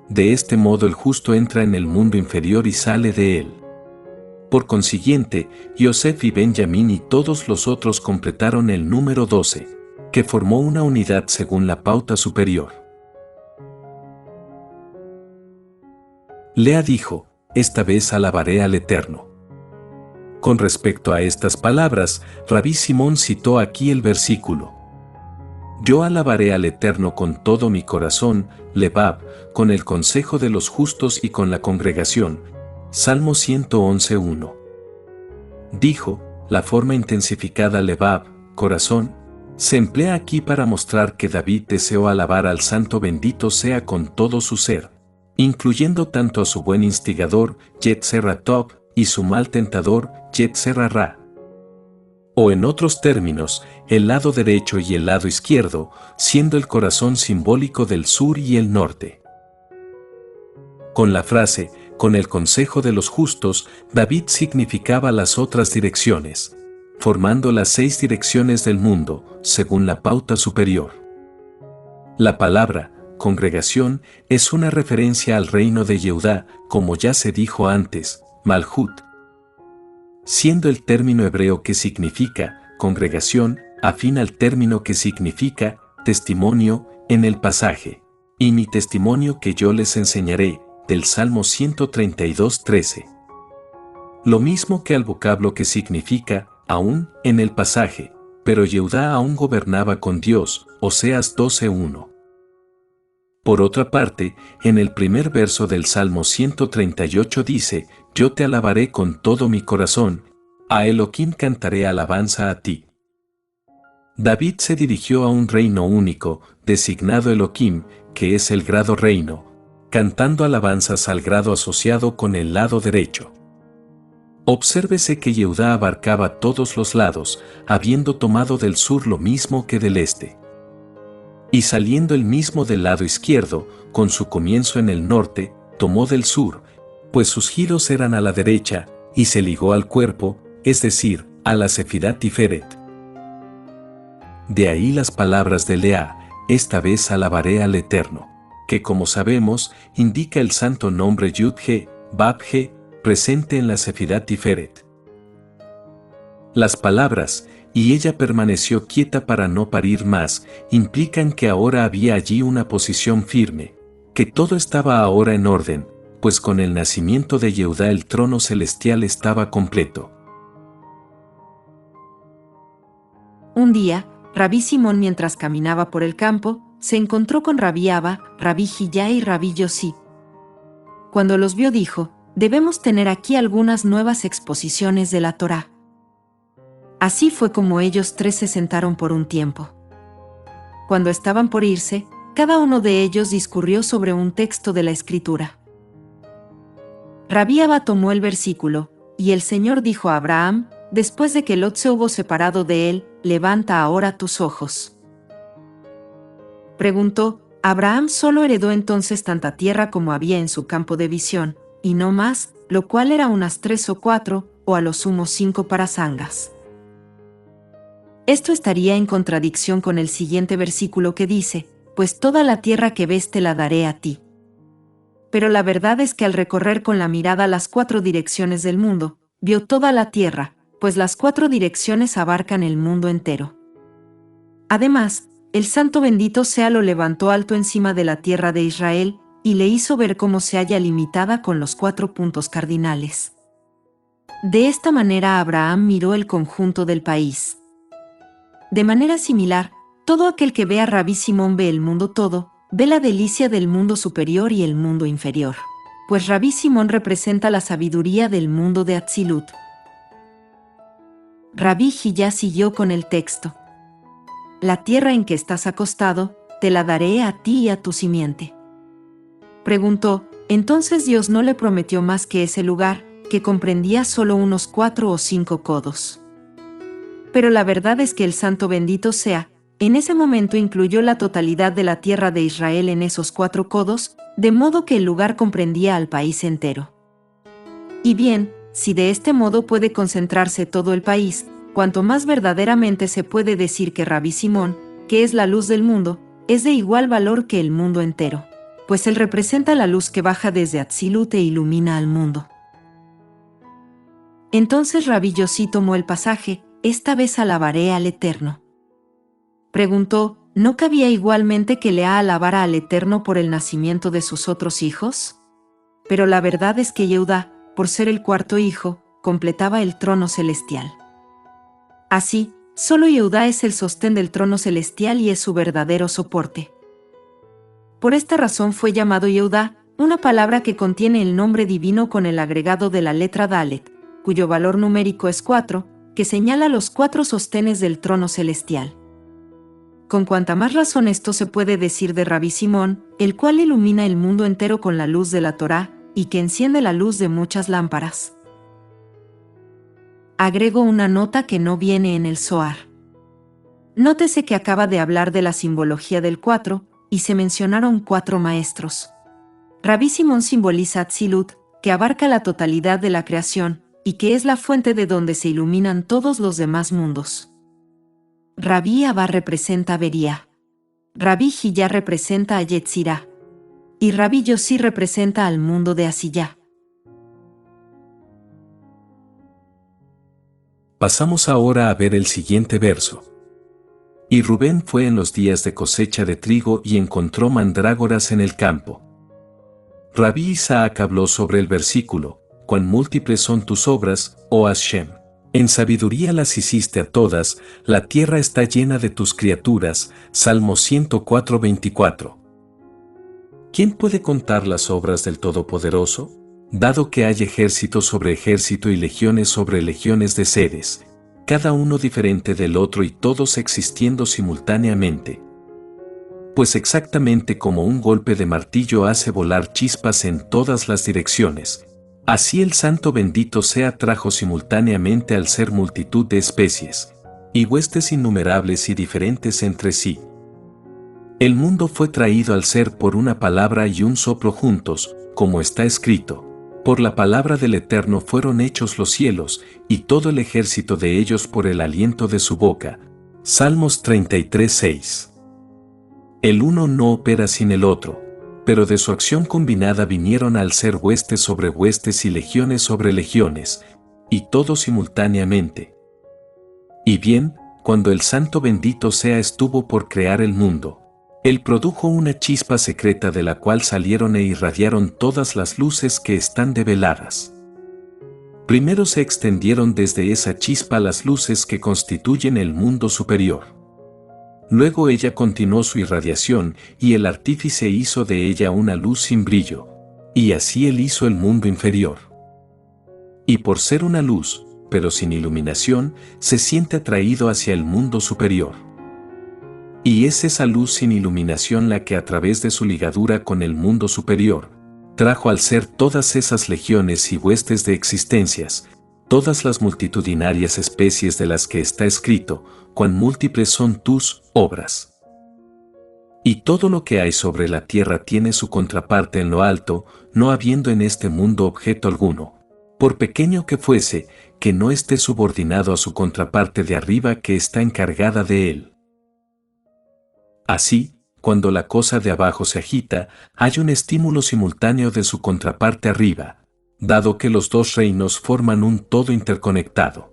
De este modo el justo entra en el mundo inferior y sale de él. Por consiguiente, Yosef y Benjamín y todos los otros completaron el número 12, que formó una unidad según la pauta superior. Lea dijo, esta vez alabaré al Eterno. Con respecto a estas palabras, Rabí Simón citó aquí el versículo: Yo alabaré al Eterno con todo mi corazón, Lebab, con el consejo de los justos y con la congregación. Salmo 111:1. Dijo, la forma intensificada Lebab, corazón, se emplea aquí para mostrar que David deseó alabar al Santo bendito sea con todo su ser, incluyendo tanto a su buen instigador, Yetzer-Tov, y su mal tentador, Yetzer-Ra. O en otros términos, el lado derecho y el lado izquierdo, siendo el corazón simbólico del sur y el norte. Con la frase, con el consejo de los justos, David significaba las otras direcciones, formando las 6 direcciones del mundo, según la pauta superior. La palabra, congregación, es una referencia al reino de Yehudá, como ya se dijo antes, Malhut, siendo el término hebreo que significa congregación afín al término que significa testimonio en el pasaje, y mi testimonio que yo les enseñaré, del Salmo 132:13. Lo mismo que al vocablo que significa aún en el pasaje, pero Yehudá aún gobernaba con Dios, Oseas 12:1. Por otra parte, en el primer verso del Salmo 138 dice, yo te alabaré con todo mi corazón, a Elohim cantaré alabanza a ti. David se dirigió a un reino único, designado Elohim, que es el grado reino, cantando alabanzas al grado asociado con el lado derecho. Obsérvese que Yehudá abarcaba todos los lados, habiendo tomado del sur lo mismo que del este. Y saliendo el mismo del lado izquierdo, con su comienzo en el norte, tomó del sur, pues sus giros eran a la derecha, y se ligó al cuerpo, es decir, a la Sefirá Tiferet. De ahí las palabras de Lea, esta vez alabaré al Eterno, que como sabemos, indica el santo nombre Yud-He, Bab-He, presente en la Sefirá Tiferet. Las palabras, y ella permaneció quieta para no parir más, implican que ahora había allí una posición firme, que todo estaba ahora en orden, pues con el nacimiento de Yehudá el trono celestial estaba completo. Un día, Rabí Simón mientras caminaba por el campo, se encontró con Rabí Abba, Rabí Hillá y Rabí Yosí. Cuando los vio dijo, debemos tener aquí algunas nuevas exposiciones de la Torá. Así fue como ellos 3 se sentaron por un tiempo. Cuando estaban por irse, cada uno de ellos discurrió sobre un texto de la Escritura. Rabí Abba tomó el versículo, y el Señor dijo a Abraham, después de que Lot se hubo separado de él, levanta ahora tus ojos. Preguntó, Abraham solo heredó entonces tanta tierra como había en su campo de visión, y no más, lo cual era unas 3 o 4, o a lo sumo 5 parasangas. Esto estaría en contradicción con el siguiente versículo que dice, pues toda la tierra que ves te la daré a ti. Pero la verdad es que al recorrer con la mirada las 4 direcciones del mundo, vio toda la tierra, pues las 4 direcciones abarcan el mundo entero. Además, el Santo bendito sea lo levantó alto encima de la tierra de Israel, y le hizo ver cómo se halla limitada con los 4 puntos cardinales. De esta manera Abraham miró el conjunto del país. De manera similar, todo aquel que ve a Rabí Simón ve el mundo todo, ve la delicia del mundo superior y el mundo inferior, pues Rabí Simón representa la sabiduría del mundo de Atzilut. Rabí Hillá siguió con el texto. La tierra en que estás acostado, te la daré a ti y a tu simiente. Preguntó, entonces Dios no le prometió más que ese lugar, que comprendía solo unos 4 o 5 codos. Pero la verdad es que el Santo bendito sea, en ese momento incluyó la totalidad de la tierra de Israel en esos 4 codos, de modo que el lugar comprendía al país entero. Y bien, si de este modo puede concentrarse todo el país, cuanto más verdaderamente se puede decir que Rabí Simón, que es la luz del mundo, es de igual valor que el mundo entero, pues él representa la luz que baja desde Atzilut e ilumina al mundo. Entonces Rabí Yosí tomó el pasaje, esta vez alabaré al Eterno. Preguntó, ¿no cabía igualmente que Lea alabara al Eterno por el nacimiento de sus otros hijos? Pero la verdad es que Yehudá, por ser el 4º hijo, completaba el trono celestial. Así, solo Yehudá es el sostén del trono celestial y es su verdadero soporte. Por esta razón fue llamado Yehudá, una palabra que contiene el nombre divino con el agregado de la letra Dalet, cuyo valor numérico es 4, que señala los 4 sostenes del trono celestial. Con cuanta más razón esto se puede decir de Rabí Simón, el cual ilumina el mundo entero con la luz de la Torá, y que enciende la luz de muchas lámparas. Agrego una nota que no viene en el Zohar. Nótese que acaba de hablar de la simbología del 4, y se mencionaron 4 maestros. Rabí Simón simboliza Atzilut, que abarca la totalidad de la creación, y que es la fuente de donde se iluminan todos los demás mundos. Rabí Abba representa a Bería. Rabí Hillá representa a Yetzirá. Y Rabí Yossi representa al mundo de Asiyá. Pasamos ahora a ver el siguiente verso. Y Rubén fue en los días de cosecha de trigo y encontró mandrágoras en el campo. Rabí Isaac habló sobre el versículo: cuán múltiples son tus obras, oh Hashem. En sabiduría las hiciste a todas, la tierra está llena de tus criaturas. Salmo 104:24. ¿Quién puede contar las obras del Todopoderoso? Dado que hay ejército sobre ejército y legiones sobre legiones de seres, cada uno diferente del otro y todos existiendo simultáneamente. Pues exactamente como un golpe de martillo hace volar chispas en todas las direcciones, así el Santo bendito sea trajo simultáneamente al ser multitud de especies, y huestes innumerables y diferentes entre sí. El mundo fue traído al ser por una palabra y un soplo juntos, como está escrito: por la palabra del Eterno fueron hechos los cielos, y todo el ejército de ellos por el aliento de su boca. Salmos 33:6. El uno no opera sin el otro, pero de su acción combinada vinieron al ser huestes sobre huestes y legiones sobre legiones, y todo simultáneamente. Y bien, cuando el Santo bendito sea estuvo por crear el mundo, Él produjo una chispa secreta de la cual salieron e irradiaron todas las luces que están develadas. Primero se extendieron desde esa chispa las luces que constituyen el mundo superior. Luego ella continuó su irradiación, y el artífice hizo de ella una luz sin brillo, y así él hizo el mundo inferior. Y por ser una luz, pero sin iluminación, se siente atraído hacia el mundo superior. Y es esa luz sin iluminación la que a través de su ligadura con el mundo superior, trajo al ser todas esas legiones y huestes de existencias, todas las multitudinarias especies de las que está escrito: cuán múltiples son tus obras. Y todo lo que hay sobre la tierra tiene su contraparte en lo alto, no habiendo en este mundo objeto alguno, por pequeño que fuese, que no esté subordinado a su contraparte de arriba que está encargada de él. Así, cuando la cosa de abajo se agita, hay un estímulo simultáneo de su contraparte arriba, dado que los dos reinos forman un todo interconectado.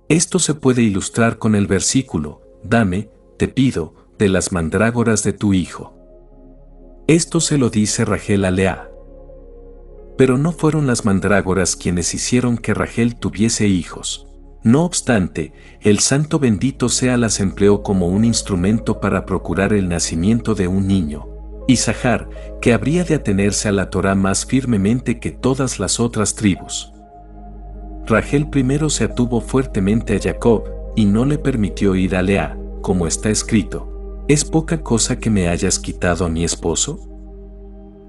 Esto se puede ilustrar con el versículo: dame, te pido, de las mandrágoras de tu hijo. Esto se lo dice Rachel a Lea. Pero no fueron las mandrágoras quienes hicieron que Rachel tuviese hijos. No obstante, el Santo bendito sea las empleó como un instrumento para procurar el nacimiento de un niño, Isahar, que habría de atenerse a la Torá más firmemente que todas las otras tribus. Rachel primero se atuvo fuertemente a Jacob, y no le permitió ir a Lea, como está escrito: ¿es poca cosa que me hayas quitado a mi esposo?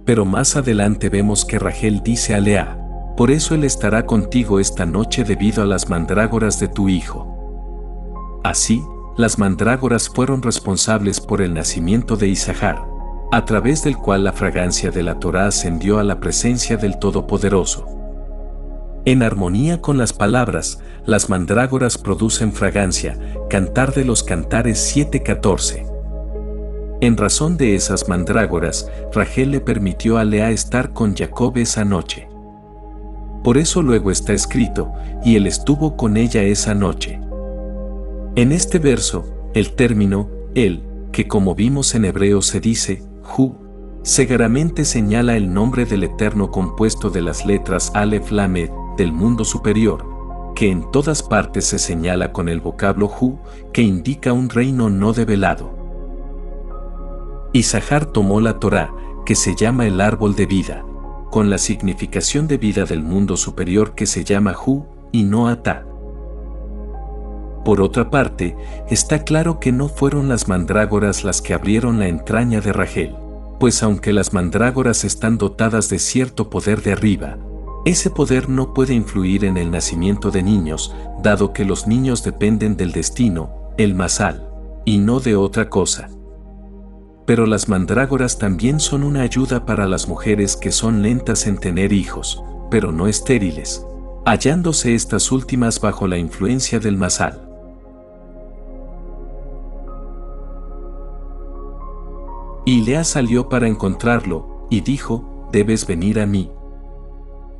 Pero más adelante vemos que Rachel dice a Lea: por eso él estará contigo esta noche debido a las mandrágoras de tu hijo. Así, las mandrágoras fueron responsables por el nacimiento de Isahar, a través del cual la fragancia de la Torá ascendió a la presencia del Todopoderoso. En armonía con las palabras, las mandrágoras producen fragancia, Cantar de los Cantares 7:14. En razón de esas mandrágoras, Rachel le permitió a Lea estar con Jacob esa noche. Por eso luego está escrito: y él estuvo con ella esa noche. En este verso, el término él, que como vimos en hebreo se dice Hu, seguramente señala el nombre del Eterno compuesto de las letras Aleph Lamed, del mundo superior, que en todas partes se señala con el vocablo Hu, que indica un reino no develado. Isahar tomó la Torá, que se llama el árbol de vida, con la significación de vida del mundo superior que se llama Hu, y no Atá. Por otra parte, está claro que no fueron las mandrágoras las que abrieron la entraña de Rachel, pues aunque las mandrágoras están dotadas de cierto poder de arriba, ese poder no puede influir en el nacimiento de niños, dado que los niños dependen del destino, el masal, y no de otra cosa. Pero las mandrágoras también son una ayuda para las mujeres que son lentas en tener hijos, pero no estériles, hallándose estas últimas bajo la influencia del masal. Y Lea salió para encontrarlo, y dijo, «Debes venir a mí».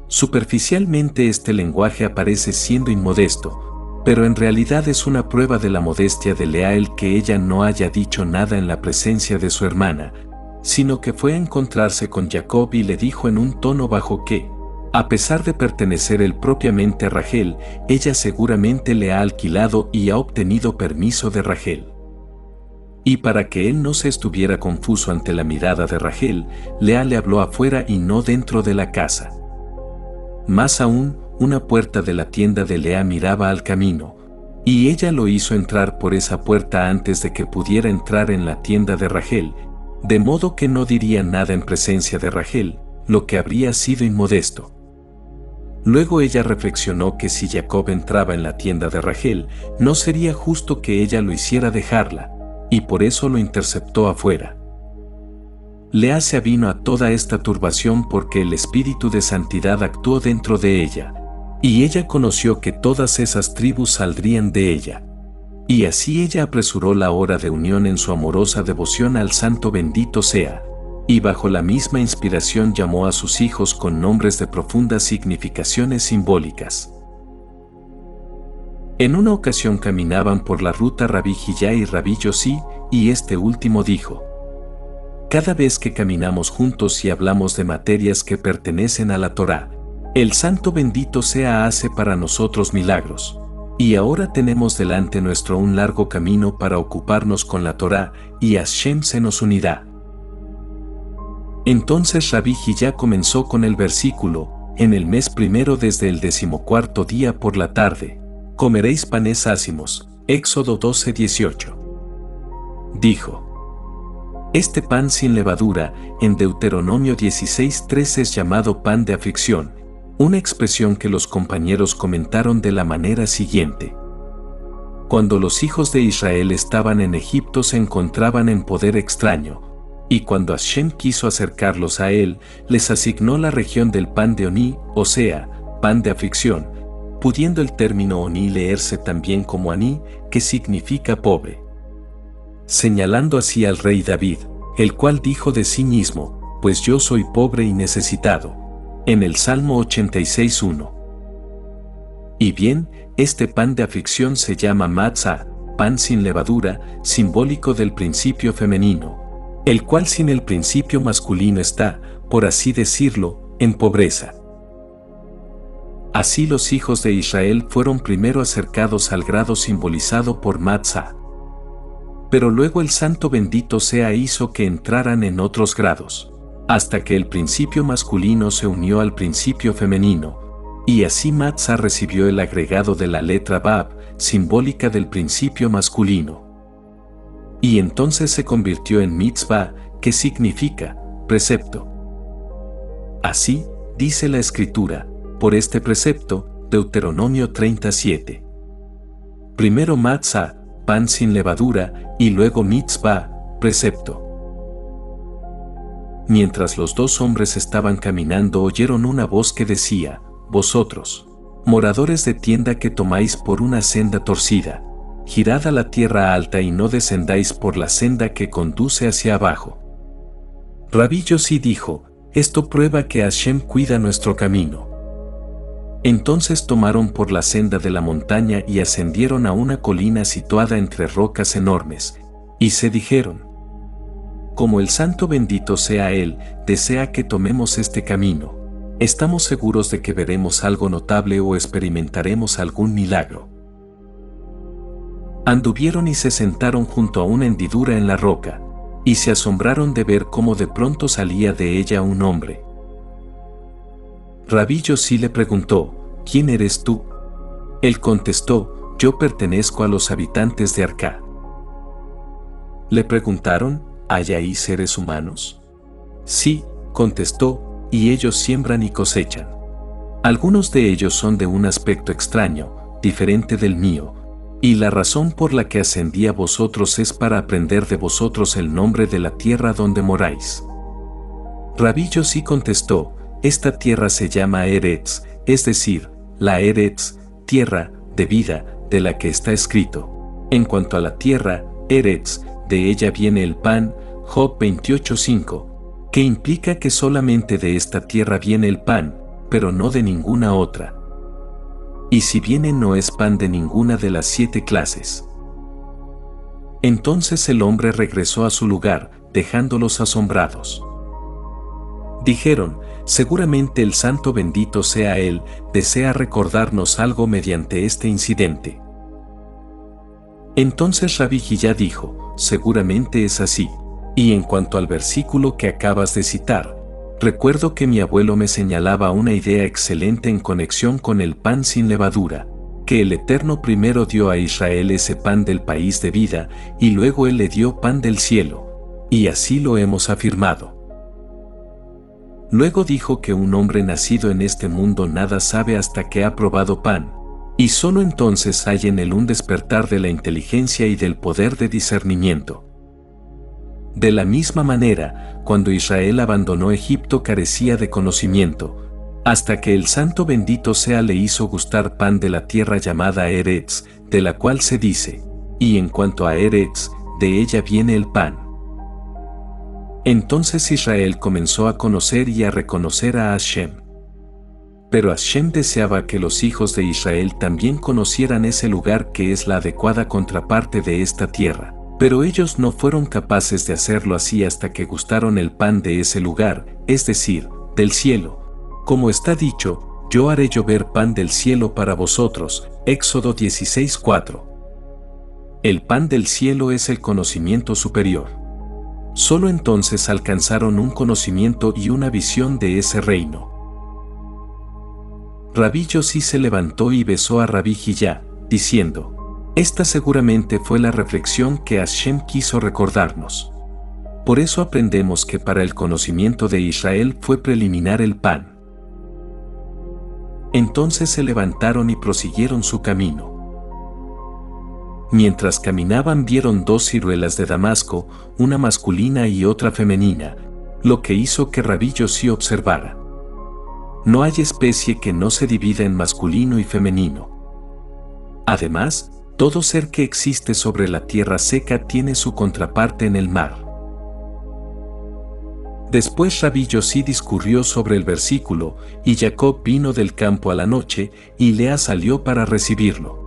Superficialmente este lenguaje aparece siendo inmodesto, pero en realidad es una prueba de la modestia de Lea el que ella no haya dicho nada en la presencia de su hermana, sino que fue a encontrarse con Jacob y le dijo en un tono bajo que, a pesar de pertenecer él propiamente a Rachel, ella seguramente le ha alquilado y ha obtenido permiso de Rachel. Y para que él no se estuviera confuso ante la mirada de Rachel, Lea le habló afuera y no dentro de la casa. Más aún, una puerta de la tienda de Lea miraba al camino, y ella lo hizo entrar por esa puerta antes de que pudiera entrar en la tienda de Rachel, de modo que no diría nada en presencia de Rachel, lo que habría sido inmodesto. Luego ella reflexionó que si Jacob entraba en la tienda de Rachel, no sería justo que ella lo hiciera dejarla, y por eso lo interceptó afuera. Lea se avino a toda esta turbación porque el espíritu de santidad actuó dentro de ella, y ella conoció que todas esas tribus saldrían de ella. Y así ella apresuró la hora de unión en su amorosa devoción al Santo bendito sea, y bajo la misma inspiración llamó a sus hijos con nombres de profundas significaciones simbólicas. En una ocasión caminaban por la ruta Rabí Hillá y Rabí Yossi, y este último dijo: «Cada vez que caminamos juntos y hablamos de materias que pertenecen a la Torá, el Santo bendito sea hace para nosotros milagros, y ahora tenemos delante nuestro un largo camino para ocuparnos con la Torá, y Hashem se nos unirá». Entonces Rabí Hillá comenzó con el versículo: «En el mes primero desde el 14º día por la tarde, comeréis panes ácimos». Éxodo 12:18. Dijo: «Este pan sin levadura, en Deuteronomio 16:13 es llamado pan de aflicción», una expresión que los compañeros comentaron de la manera siguiente: «Cuando los hijos de Israel estaban en Egipto se encontraban en poder extraño, y cuando Hashem quiso acercarlos a él, les asignó la región del pan de Oní, o sea, pan de aflicción, pudiendo el término Oní leerse también como Aní, que significa pobre, señalando así al rey David, el cual dijo de sí mismo: «Pues yo soy pobre y necesitado», en el Salmo 86:1. Y bien, este pan de aflicción se llama matzah, pan sin levadura, simbólico del principio femenino, el cual sin el principio masculino está, por así decirlo, en pobreza. Así los hijos de Israel fueron primero acercados al grado simbolizado por matzah. Pero luego el Santo bendito sea hizo que entraran en otros grados, hasta que el principio masculino se unió al principio femenino, y así matzah recibió el agregado de la letra Bab, simbólica del principio masculino. Y entonces se convirtió en mitzvah, que significa precepto. Así, dice la Escritura, por este precepto, Deuteronomio 37. Primero matzah, pan sin levadura, y luego mitzvah, precepto. Mientras los dos hombres estaban caminando oyeron una voz que decía: «Vosotros, moradores de tienda que tomáis por una senda torcida, girad a la tierra alta y no descendáis por la senda que conduce hacia abajo». Rabí Yossi dijo: «Esto prueba que Hashem cuida nuestro camino». Entonces tomaron por la senda de la montaña y ascendieron a una colina situada entre rocas enormes, y se dijeron: «Como el Santo bendito sea Él, desea que tomemos este camino, estamos seguros de que veremos algo notable o experimentaremos algún milagro. Anduvieron y se sentaron junto a una hendidura en la roca, y se asombraron de ver cómo de pronto salía de ella un hombre. Rabí Yosí le preguntó, ¿quién eres tú? Él contestó, yo pertenezco a los habitantes de Arcá. Le preguntaron, ¿hay ahí seres humanos? Sí, contestó, y ellos siembran y cosechan. Algunos de ellos son de un aspecto extraño, diferente del mío, y la razón por la que ascendí a vosotros es para aprender de vosotros el nombre de la tierra donde moráis. Rabí Yosí contestó, esta tierra se llama Eretz, es decir, la Eretz, tierra, de vida, de la que está escrito. En cuanto a la tierra, Eretz, de ella viene el pan, Job 28:5, que implica que solamente de esta tierra viene el pan, pero no de ninguna otra. Y si viene no es pan de ninguna de las 7 clases. Entonces el hombre regresó a su lugar, dejándolos asombrados. Dijeron, seguramente el santo bendito sea él, desea recordarnos algo mediante este incidente. Entonces Rabí Hillá dijo, seguramente es así. Y en cuanto al versículo que acabas de citar, recuerdo que mi abuelo me señalaba una idea excelente en conexión con el pan sin levadura, que el Eterno primero dio a Israel ese pan del país de vida, y luego él le dio pan del cielo. Y así lo hemos afirmado. Luego dijo que un hombre nacido en este mundo nada sabe hasta que ha probado pan, y solo entonces hay en él un despertar de la inteligencia y del poder de discernimiento. De la misma manera, cuando Israel abandonó Egipto carecía de conocimiento, hasta que el santo bendito sea le hizo gustar pan de la tierra llamada Eretz, de la cual se dice, y en cuanto a Eretz, de ella viene el pan. Entonces Israel comenzó a conocer y a reconocer a Hashem. Pero Hashem deseaba que los hijos de Israel también conocieran ese lugar que es la adecuada contraparte de esta tierra. Pero ellos no fueron capaces de hacerlo así hasta que gustaron el pan de ese lugar, es decir, del cielo. Como está dicho, yo haré llover pan del cielo para vosotros, Éxodo 16:4. El pan del cielo es el conocimiento superior. Solo entonces alcanzaron un conocimiento y una visión de ese reino. Rabí Yosí se levantó y besó a Rabí Hillá, diciendo, esta seguramente fue la reflexión que Hashem quiso recordarnos. Por eso aprendemos que para el conocimiento de Israel fue preliminar el pan. Entonces se levantaron y prosiguieron su camino. Mientras caminaban vieron 2 ciruelas de Damasco, una masculina y otra femenina, lo que hizo que Rabí Yosí observara. No hay especie que no se divida en masculino y femenino. Además, todo ser que existe sobre la tierra seca tiene su contraparte en el mar. Después Rabí Yosí discurrió sobre el versículo, y Jacob vino del campo a la noche, y Lea salió para recibirlo.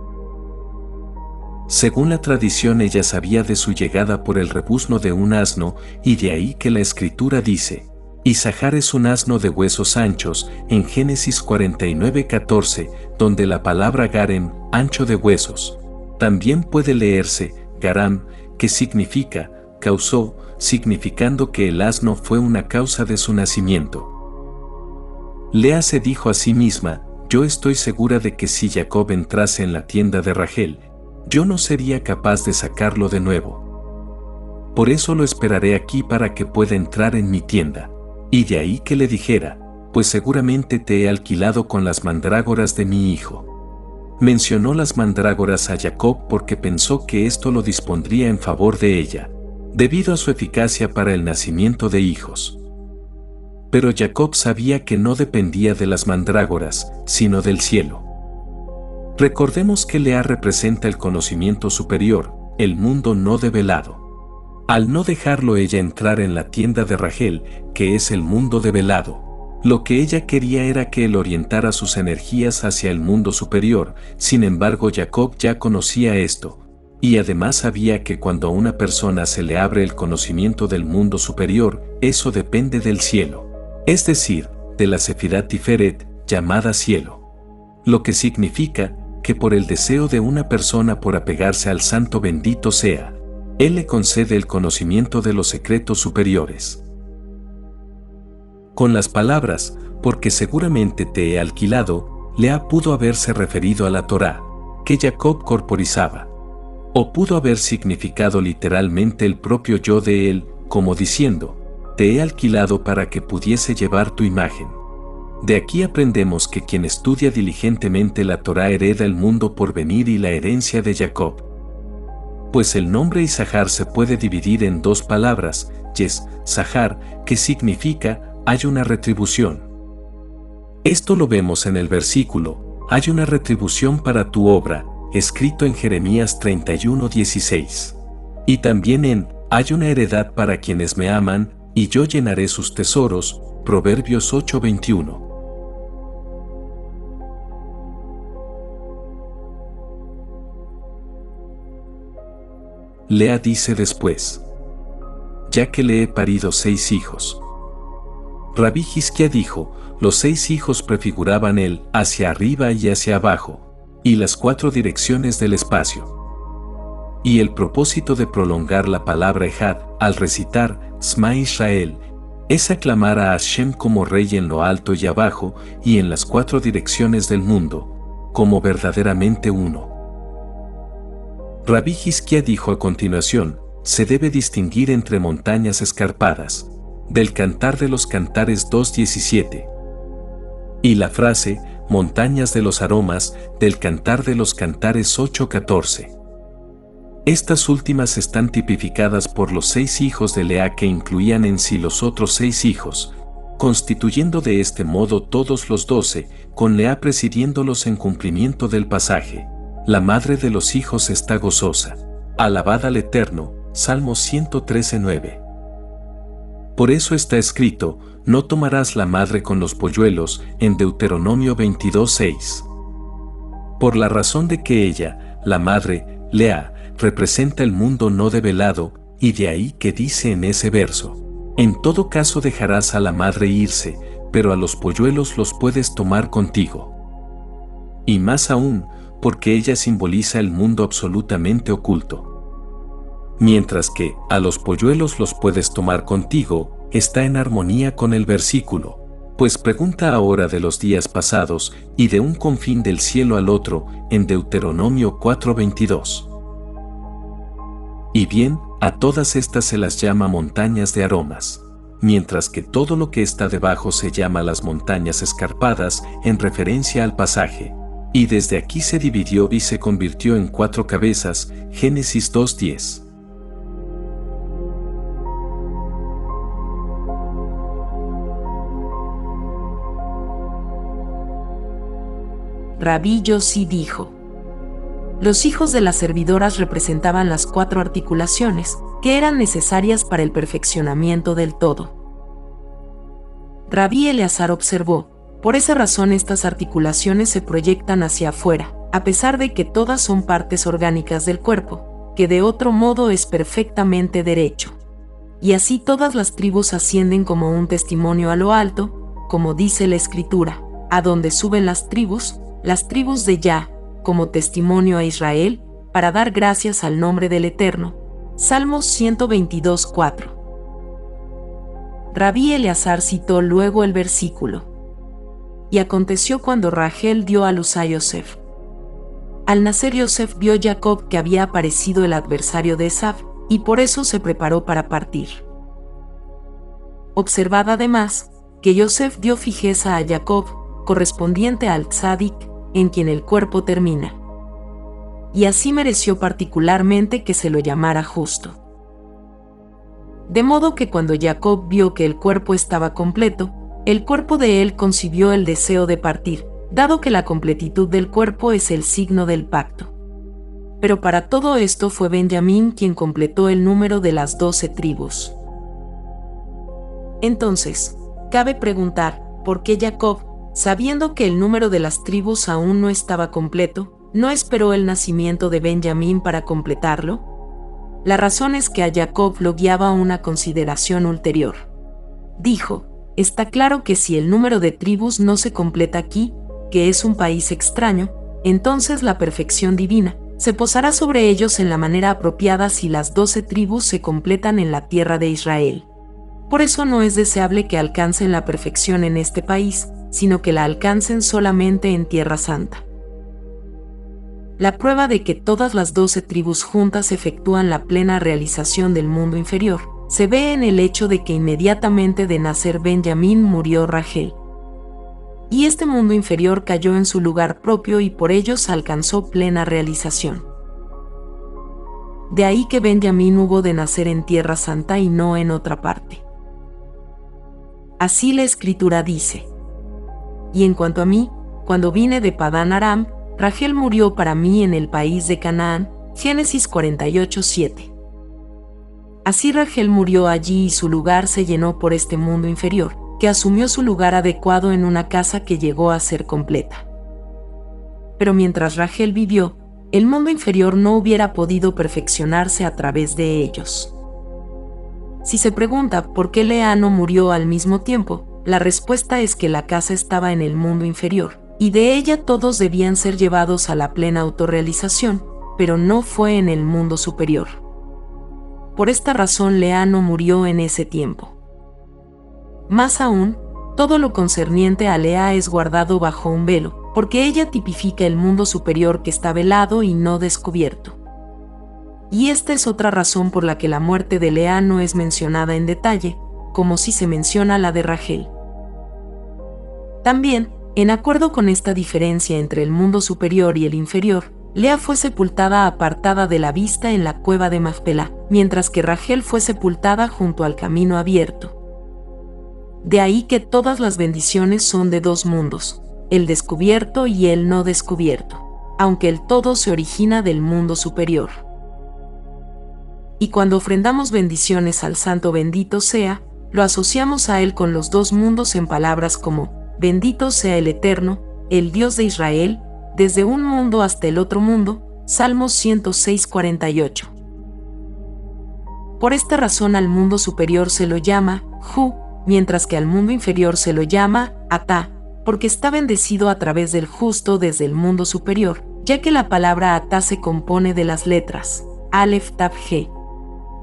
Según la tradición ella sabía de su llegada por el rebuzno de un asno, y de ahí que la escritura dice, Isahar es un asno de huesos anchos, en Génesis 49:14, donde la palabra Garem, ancho de huesos, también puede leerse, Garam, que significa, causó, significando que el asno fue una causa de su nacimiento. Lea se dijo a sí misma, yo estoy segura de que si Jacob entrase en la tienda de Rachel, yo no sería capaz de sacarlo de nuevo. Por eso lo esperaré aquí para que pueda entrar en mi tienda. Y de ahí que le dijera, pues seguramente te he alquilado con las mandrágoras de mi hijo. Mencionó las mandrágoras a Jacob porque pensó que esto lo dispondría en favor de ella, debido a su eficacia para el nacimiento de hijos. Pero Jacob sabía que no dependía de las mandrágoras, sino del cielo. Recordemos que Lea representa el conocimiento superior, el mundo no develado. Al no dejarlo ella entrar en la tienda de Rachel, que es el mundo develado, lo que ella quería era que él orientara sus energías hacia el mundo superior. Sin embargo, Jacob ya conocía esto, y además sabía que cuando a una persona se le abre el conocimiento del mundo superior, eso depende del cielo. Es decir, de la Sefirá Tiferet, llamada cielo. Lo que significa que por el deseo de una persona por apegarse al Santo bendito sea, Él le concede el conocimiento de los secretos superiores. Con las palabras, porque seguramente te he alquilado, Lea pudo haberse referido a la Torá, que Jacob corporizaba. O pudo haber significado literalmente el propio yo de él, como diciendo, te he alquilado para que pudiese llevar tu imagen. De aquí aprendemos que quien estudia diligentemente la Torá hereda el mundo por venir y la herencia de Jacob. Pues el nombre Isahar se puede dividir en dos palabras, yes, Sahar, que significa hay una retribución. Esto lo vemos en el versículo, hay una retribución para tu obra, escrito en Jeremías 31:16. Y también en, hay una heredad para quienes me aman, y yo llenaré sus tesoros, Proverbios 8:21. Lea dice después, ya que le he parido 6 hijos. Rabí Hizquía dijo, los 6 hijos prefiguraban el hacia arriba y hacia abajo, y las 4 direcciones del espacio. Y el propósito de prolongar la palabra Ejad al recitar Shma Israel es aclamar a Hashem como Rey en lo alto y abajo y en las 4 direcciones del mundo, como verdaderamente uno. Rabí Hizquía dijo a continuación, se debe distinguir entre montañas escarpadas, del Cantar de los Cantares 2:17. Y la frase, montañas de los aromas, del Cantar de los Cantares 8:14. Estas últimas están tipificadas por los 6 hijos de Lea que incluían en sí los otros 6 hijos, constituyendo de este modo todos los 12, con Lea presidiéndolos en cumplimiento del pasaje. La madre de los hijos está gozosa. Alabad al Eterno, Salmo 113:9. Por eso está escrito, no tomarás la madre con los polluelos, en Deuteronomio 22:6. Por la razón de que ella, la madre, Lea, representa el mundo no develado, y de ahí que dice en ese verso, en todo caso dejarás a la madre irse, pero a los polluelos los puedes tomar contigo. Y más aún, porque ella simboliza el mundo absolutamente oculto. Mientras que, a los polluelos los puedes tomar contigo, está en armonía con el versículo, pues pregunta ahora de los días pasados y de un confín del cielo al otro, en Deuteronomio 4:22. Y bien, a todas estas se las llama montañas de aromas, mientras que todo lo que está debajo se llama las montañas escarpadas en referencia al pasaje. Y desde aquí se dividió y se convirtió en 4 cabezas, Génesis 2:10. Rabí Yossi dijo, los hijos de las servidoras representaban las 4 articulaciones que eran necesarias para el perfeccionamiento del todo. Rabí Eleazar observó, por esa razón estas articulaciones se proyectan hacia afuera, a pesar de que todas son partes orgánicas del cuerpo, que de otro modo es perfectamente derecho. Y así todas las tribus ascienden como un testimonio a lo alto, como dice la Escritura, a donde suben las tribus de Yah, como testimonio a Israel, para dar gracias al nombre del Eterno. Salmos 122:4. Rabí Eleazar citó luego el versículo. Y aconteció cuando Rachel dio a luz a Yosef. Al nacer Yosef vio Jacob que había aparecido el adversario de Esav, y por eso se preparó para partir. Observad además, que Yosef dio fijeza a Jacob, correspondiente al tzadik, en quien el cuerpo termina. Y así mereció particularmente que se lo llamara justo. De modo que cuando Jacob vio que el cuerpo estaba completo, el cuerpo de él concibió el deseo de partir, dado que la completitud del cuerpo es el signo del pacto. Pero para todo esto fue Benjamín quien completó el número de las 12 tribus. Entonces, cabe preguntar, ¿por qué Jacob, sabiendo que el número de las tribus aún no estaba completo, no esperó el nacimiento de Benjamín para completarlo? La razón es que a Jacob lo guiaba una consideración ulterior. Dijo, está claro que si el número de tribus no se completa aquí, que es un país extraño, entonces la perfección divina se posará sobre ellos en la manera apropiada si las 12 tribus se completan en la tierra de Israel. Por eso no es deseable que alcancen la perfección en este país, sino que la alcancen solamente en Tierra Santa. La prueba de que todas las 12 tribus juntas efectúan la plena realización del mundo inferior se ve en el hecho de que inmediatamente de nacer Benjamín murió Rachel. Y este mundo inferior cayó en su lugar propio y por ellos alcanzó plena realización. De ahí que Benjamín hubo de nacer en Tierra Santa y no en otra parte. Así la Escritura dice. Y en cuanto a mí, cuando vine de Padán Aram, Rachel murió para mí en el país de Canaán, Génesis 48:7. Así Rachel murió allí y su lugar se llenó por este mundo inferior, que asumió su lugar adecuado en una casa que llegó a ser completa. Pero mientras Rachel vivió, el mundo inferior no hubiera podido perfeccionarse a través de ellos. Si se pregunta por qué Lea no murió al mismo tiempo, la respuesta es que la casa estaba en el mundo inferior, y de ella todos debían ser llevados a la plena autorrealización, pero no fue en el mundo superior. Por esta razón Lea no murió en ese tiempo. Más aún, todo lo concerniente a Lea es guardado bajo un velo, porque ella tipifica el mundo superior que está velado y no descubierto. Y esta es otra razón por la que la muerte de Lea no es mencionada en detalle, como si se menciona la de Rachel. También, en acuerdo con esta diferencia entre el mundo superior y el inferior, Lea fue sepultada apartada de la vista en la cueva de Macpelá, mientras que Rachel fue sepultada junto al camino abierto. De ahí que todas las bendiciones son de dos mundos, el descubierto y el no descubierto, aunque el todo se origina del mundo superior. Y cuando ofrendamos bendiciones al Santo bendito sea, lo asociamos a él con los dos mundos en palabras como, bendito sea el Eterno, el Dios de Israel, desde un mundo hasta el otro mundo, Salmos 106:48. Por esta razón al mundo superior se lo llama, Ju, mientras que al mundo inferior se lo llama, Atá, porque está bendecido a través del justo desde el mundo superior, ya que la palabra Atá se compone de las letras, Aleph, Tav, He.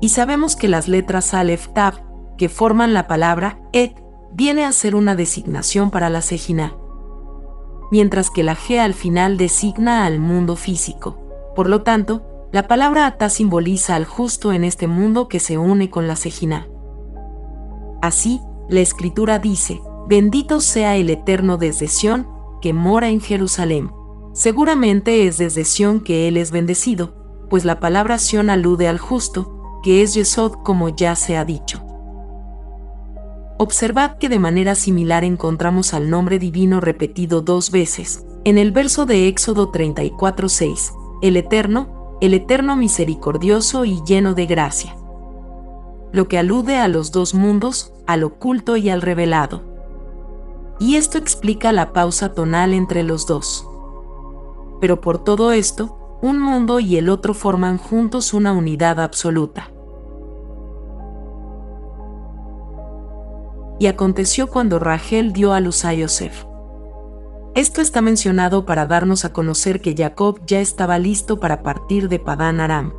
Y sabemos que las letras Aleph, Tav, que forman la palabra Et, viene a ser una designación para la Sejiná, mientras que la G al final designa al mundo físico. Por lo tanto, la palabra Atá simboliza al justo en este mundo que se une con la Sejiná. Así, la Escritura dice, bendito sea el Eterno desde Sión, que mora en Jerusalén. Seguramente es desde Sión que él es bendecido, pues la palabra Sión alude al justo, que es Yesod como ya se ha dicho. Observad que de manera similar encontramos al nombre divino repetido dos veces, en el verso de Éxodo 34:6, el Eterno misericordioso y lleno de gracia. Lo que alude a los dos mundos, al oculto y al revelado. Y esto explica la pausa tonal entre los dos. Pero por todo esto, un mundo y el otro forman juntos una unidad absoluta. Y aconteció cuando Rachel dio a luz a Yosef. Esto está mencionado para darnos a conocer que Jacob ya estaba listo para partir de Padán Aram.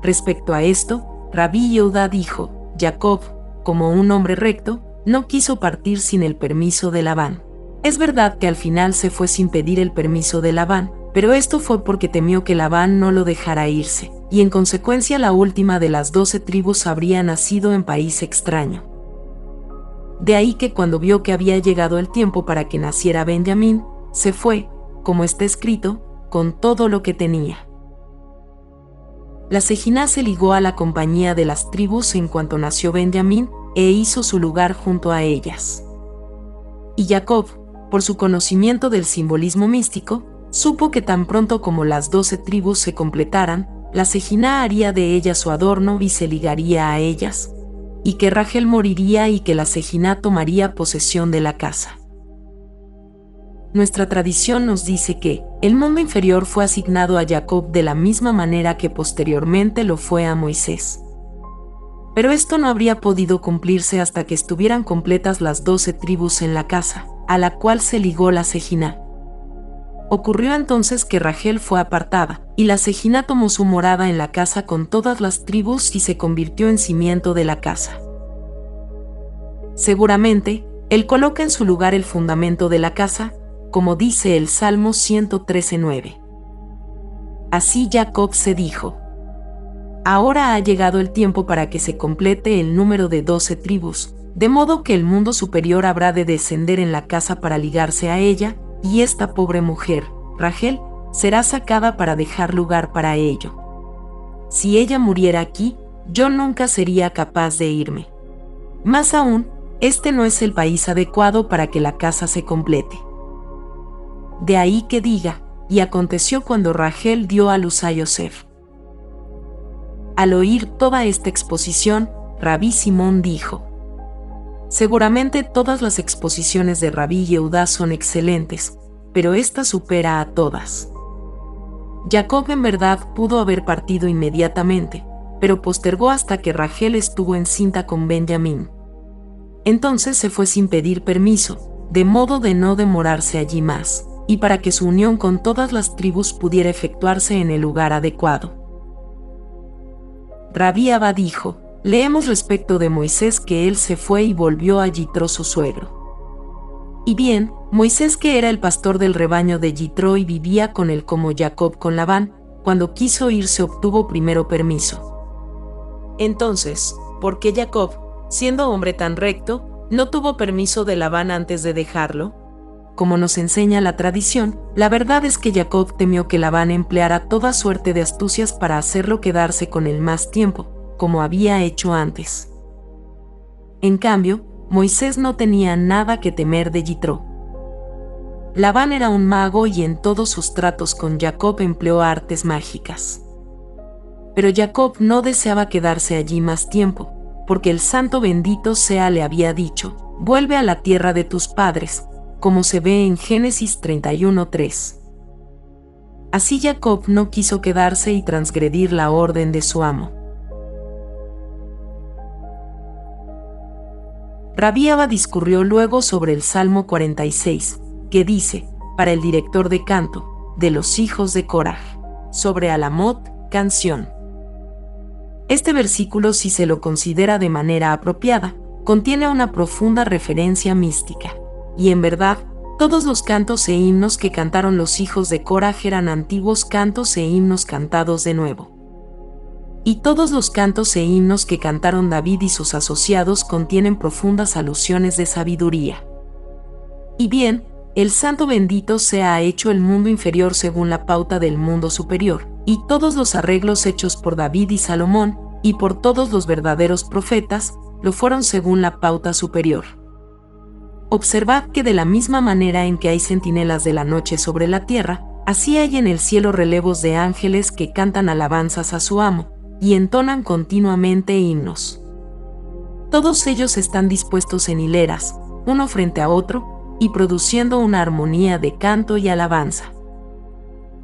Respecto a esto, Rabí Yehudá dijo, Jacob, como un hombre recto, no quiso partir sin el permiso de Labán. Es verdad que al final se fue sin pedir el permiso de Labán, pero esto fue porque temió que Labán no lo dejara irse, y en consecuencia la última de las 12 tribus habría nacido en país extraño. De ahí que cuando vio que había llegado el tiempo para que naciera Benjamín, se fue, como está escrito, con todo lo que tenía. La Sejiná se ligó a la compañía de las tribus en cuanto nació Benjamín, e hizo su lugar junto a ellas. Y Jacob, por su conocimiento del simbolismo místico, supo que tan pronto como las 12 tribus se completaran, la Sejiná haría de ellas su adorno y se ligaría a ellas, y que Rachel moriría y que la Sejiná tomaría posesión de la casa. Nuestra tradición nos dice que el mundo inferior fue asignado a Jacob de la misma manera que posteriormente lo fue a Moisés. Pero esto no habría podido cumplirse hasta que estuvieran completas las 12 tribus en la casa, a la cual se ligó la Sejiná. Ocurrió entonces que Rachel fue apartada, y la Sejiná tomó su morada en la casa con todas las tribus y se convirtió en cimiento de la casa. Seguramente, él coloca en su lugar el fundamento de la casa, como dice el Salmo 113:9. Así Jacob se dijo: ahora ha llegado el tiempo para que se complete el número de 12 tribus, de modo que el mundo superior habrá de descender en la casa para ligarse a ella, y esta pobre mujer, Rachel, será sacada para dejar lugar para ello. Si ella muriera aquí, yo nunca sería capaz de irme. Más aún, este no es el país adecuado para que la casa se complete. De ahí que diga, y aconteció cuando Rachel dio a luz a Yosef. Al oír toda esta exposición, Rabí Simón dijo: seguramente todas las exposiciones de Rabí Yehudá son excelentes, pero esta supera a todas. Jacob en verdad pudo haber partido inmediatamente, pero postergó hasta que Rachel estuvo encinta con Benjamín. Entonces se fue sin pedir permiso, de modo de no demorarse allí más, y para que su unión con todas las tribus pudiera efectuarse en el lugar adecuado. Rabí Abba dijo: leemos respecto de Moisés que él se fue y volvió a Yitro su suegro. Y bien, Moisés, que era el pastor del rebaño de Yitro y vivía con él como Jacob con Labán, cuando quiso irse obtuvo primero permiso. Entonces, ¿por qué Jacob, siendo hombre tan recto, no tuvo permiso de Labán antes de dejarlo? Como nos enseña la tradición, la verdad es que Jacob temió que Labán empleara toda suerte de astucias para hacerlo quedarse con él más tiempo, como había hecho antes. En cambio, Moisés no tenía nada que temer de Yitro. Labán era un mago y en todos sus tratos con Jacob empleó artes mágicas. Pero Jacob no deseaba quedarse allí más tiempo, porque el santo bendito sea le había dicho: vuelve a la tierra de tus padres, como se ve en Génesis 31:3. Así Jacob no quiso quedarse y transgredir la orden de su amo. Rabí Abba discurrió luego sobre el Salmo 46, que dice, para el director de canto, de los hijos de Coraj, sobre Alamot, canción. Este versículo, si se lo considera de manera apropiada, contiene una profunda referencia mística. Y en verdad, todos los cantos e himnos que cantaron los hijos de Coraj eran antiguos cantos e himnos cantados de nuevo. Y todos los cantos e himnos que cantaron David y sus asociados contienen profundas alusiones de sabiduría. Y bien, el santo bendito sea hecho el mundo inferior según la pauta del mundo superior, y todos los arreglos hechos por David y Salomón, y por todos los verdaderos profetas, lo fueron según la pauta superior. Observad que de la misma manera en que hay centinelas de la noche sobre la tierra, así hay en el cielo relevos de ángeles que cantan alabanzas a su amo, y entonan continuamente himnos. Todos ellos están dispuestos en hileras, uno frente a otro, y produciendo una armonía de canto y alabanza.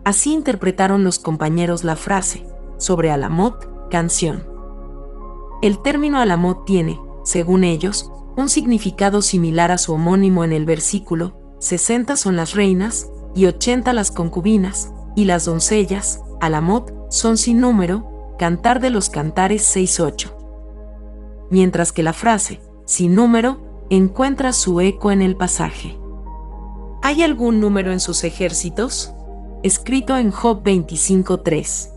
Así interpretaron los compañeros la frase, sobre Alamot, canción. El término Alamot tiene, según ellos, un significado similar a su homónimo en el versículo: 60 son las reinas, y 80 las concubinas, y las doncellas, Alamot, son sin número, Cantar de los Cantares 6:8. Mientras que la frase, sin número, encuentra su eco en el pasaje. ¿Hay algún número en sus ejércitos? Escrito en Job 25:3.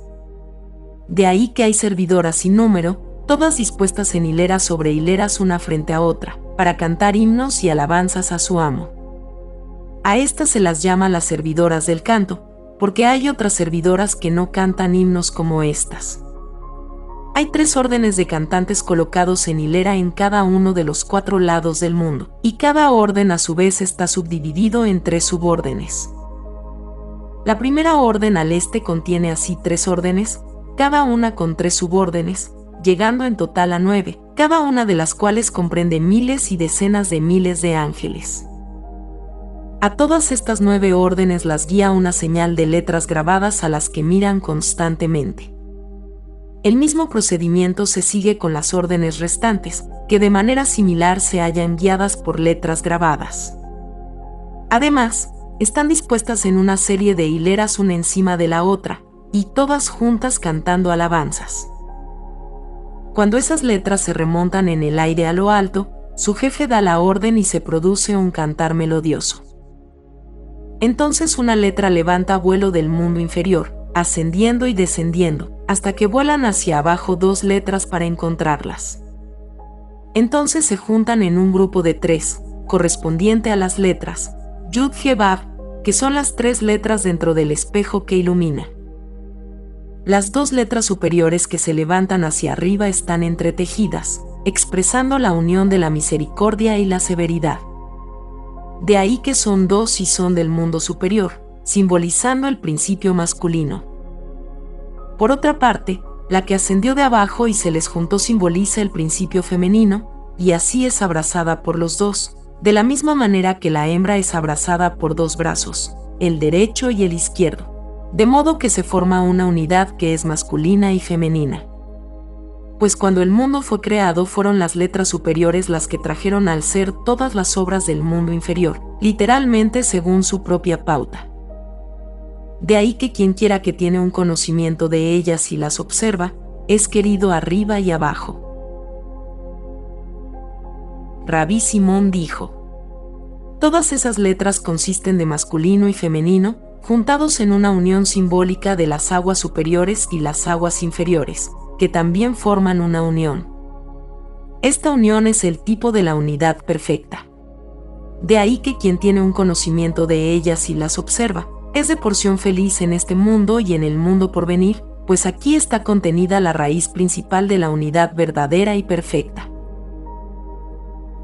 De ahí que hay servidoras sin número, todas dispuestas en hileras sobre hileras una frente a otra, para cantar himnos y alabanzas a su amo. A estas se las llama las servidoras del canto, porque hay otras servidoras que no cantan himnos como estas. Hay 3 órdenes de cantantes colocados en hilera en cada uno de los 4 lados del mundo, y cada orden a su vez está subdividido en 3 subórdenes. La primera orden al este contiene así 3 órdenes, cada una con 3 subórdenes, llegando en total a 9, cada una de las cuales comprende miles y decenas de miles de ángeles. A todas estas 9 órdenes las guía una señal de letras grabadas a las que miran constantemente. El mismo procedimiento se sigue con las órdenes restantes, que de manera similar se hallan guiadas por letras grabadas. Además, están dispuestas en una serie de hileras una encima de la otra, y todas juntas cantando alabanzas. Cuando esas letras se remontan en el aire a lo alto, su jefe da la orden y se produce un cantar melodioso. Entonces una letra levanta vuelo del mundo inferior, ascendiendo y descendiendo, hasta que vuelan hacia abajo dos letras para encontrarlas. Entonces se juntan en un grupo de 3, correspondiente a las letras Yud-He-Vav, que son las 3 letras dentro del espejo que ilumina. Las 2 letras superiores que se levantan hacia arriba están entretejidas, expresando la unión de la misericordia y la severidad. De ahí que son 2 y son del mundo superior, simbolizando el principio masculino. Por otra parte, la que ascendió de abajo y se les juntó simboliza el principio femenino, y así es abrazada por los dos, de la misma manera que la hembra es abrazada por 2 brazos, el derecho y el izquierdo, de modo que se forma una unidad que es masculina y femenina. Pues cuando el mundo fue creado fueron las letras superiores las que trajeron al ser todas las obras del mundo inferior, literalmente según su propia pauta. De ahí que quien quiera que tiene un conocimiento de ellas y las observa, es querido arriba y abajo. Rabí Simón dijo: todas esas letras consisten de masculino y femenino, juntados en una unión simbólica de las aguas superiores y las aguas inferiores, que también forman una unión. Esta unión es el tipo de la unidad perfecta. De ahí que quien tiene un conocimiento de ellas y las observa, es de porción feliz en este mundo y en el mundo por venir, pues aquí está contenida la raíz principal de la unidad verdadera y perfecta.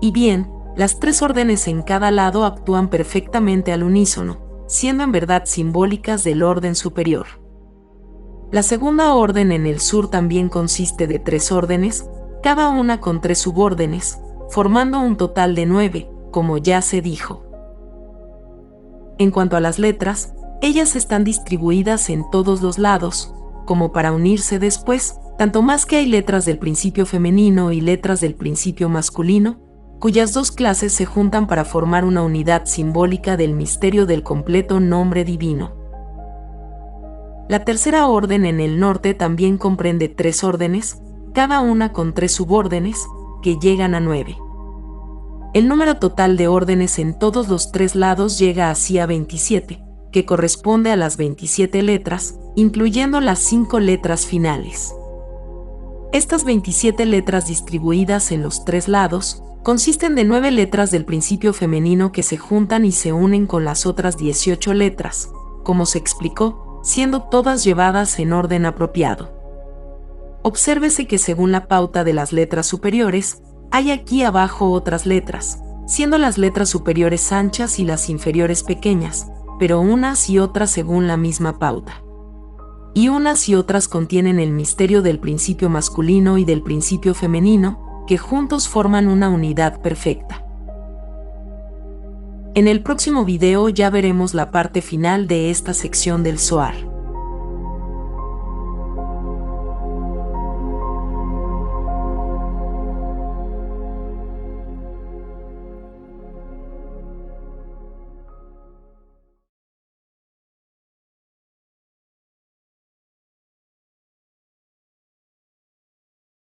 Y bien, las 3 órdenes en cada lado actúan perfectamente al unísono, siendo en verdad simbólicas del orden superior. La segunda orden en el sur también consiste de 3 órdenes, cada una con 3 subórdenes, formando un total de 9, como ya se dijo. En cuanto a las letras, ellas están distribuidas en todos los lados, como para unirse después, tanto más que hay letras del principio femenino y letras del principio masculino, cuyas 2 clases se juntan para formar una unidad simbólica del misterio del completo nombre divino. La tercera orden en el norte también comprende 3 órdenes, cada una con 3 subórdenes, que llegan a 9. El número total de órdenes en todos los 3 lados llega así a 27, que corresponde a las 27 letras, incluyendo las 5 letras finales. Estas 27 letras distribuidas en los 3 lados, consisten de 9 letras del principio femenino que se juntan y se unen con las otras 18 letras, como se explicó, siendo todas llevadas en orden apropiado. Obsérvese que según la pauta de las letras superiores, hay aquí abajo otras letras, siendo las letras superiores anchas y las inferiores pequeñas, pero unas y otras según la misma pauta. Y unas y otras contienen el misterio del principio masculino y del principio femenino, que juntos forman una unidad perfecta. En el próximo video ya veremos la parte final de esta sección del Zohar.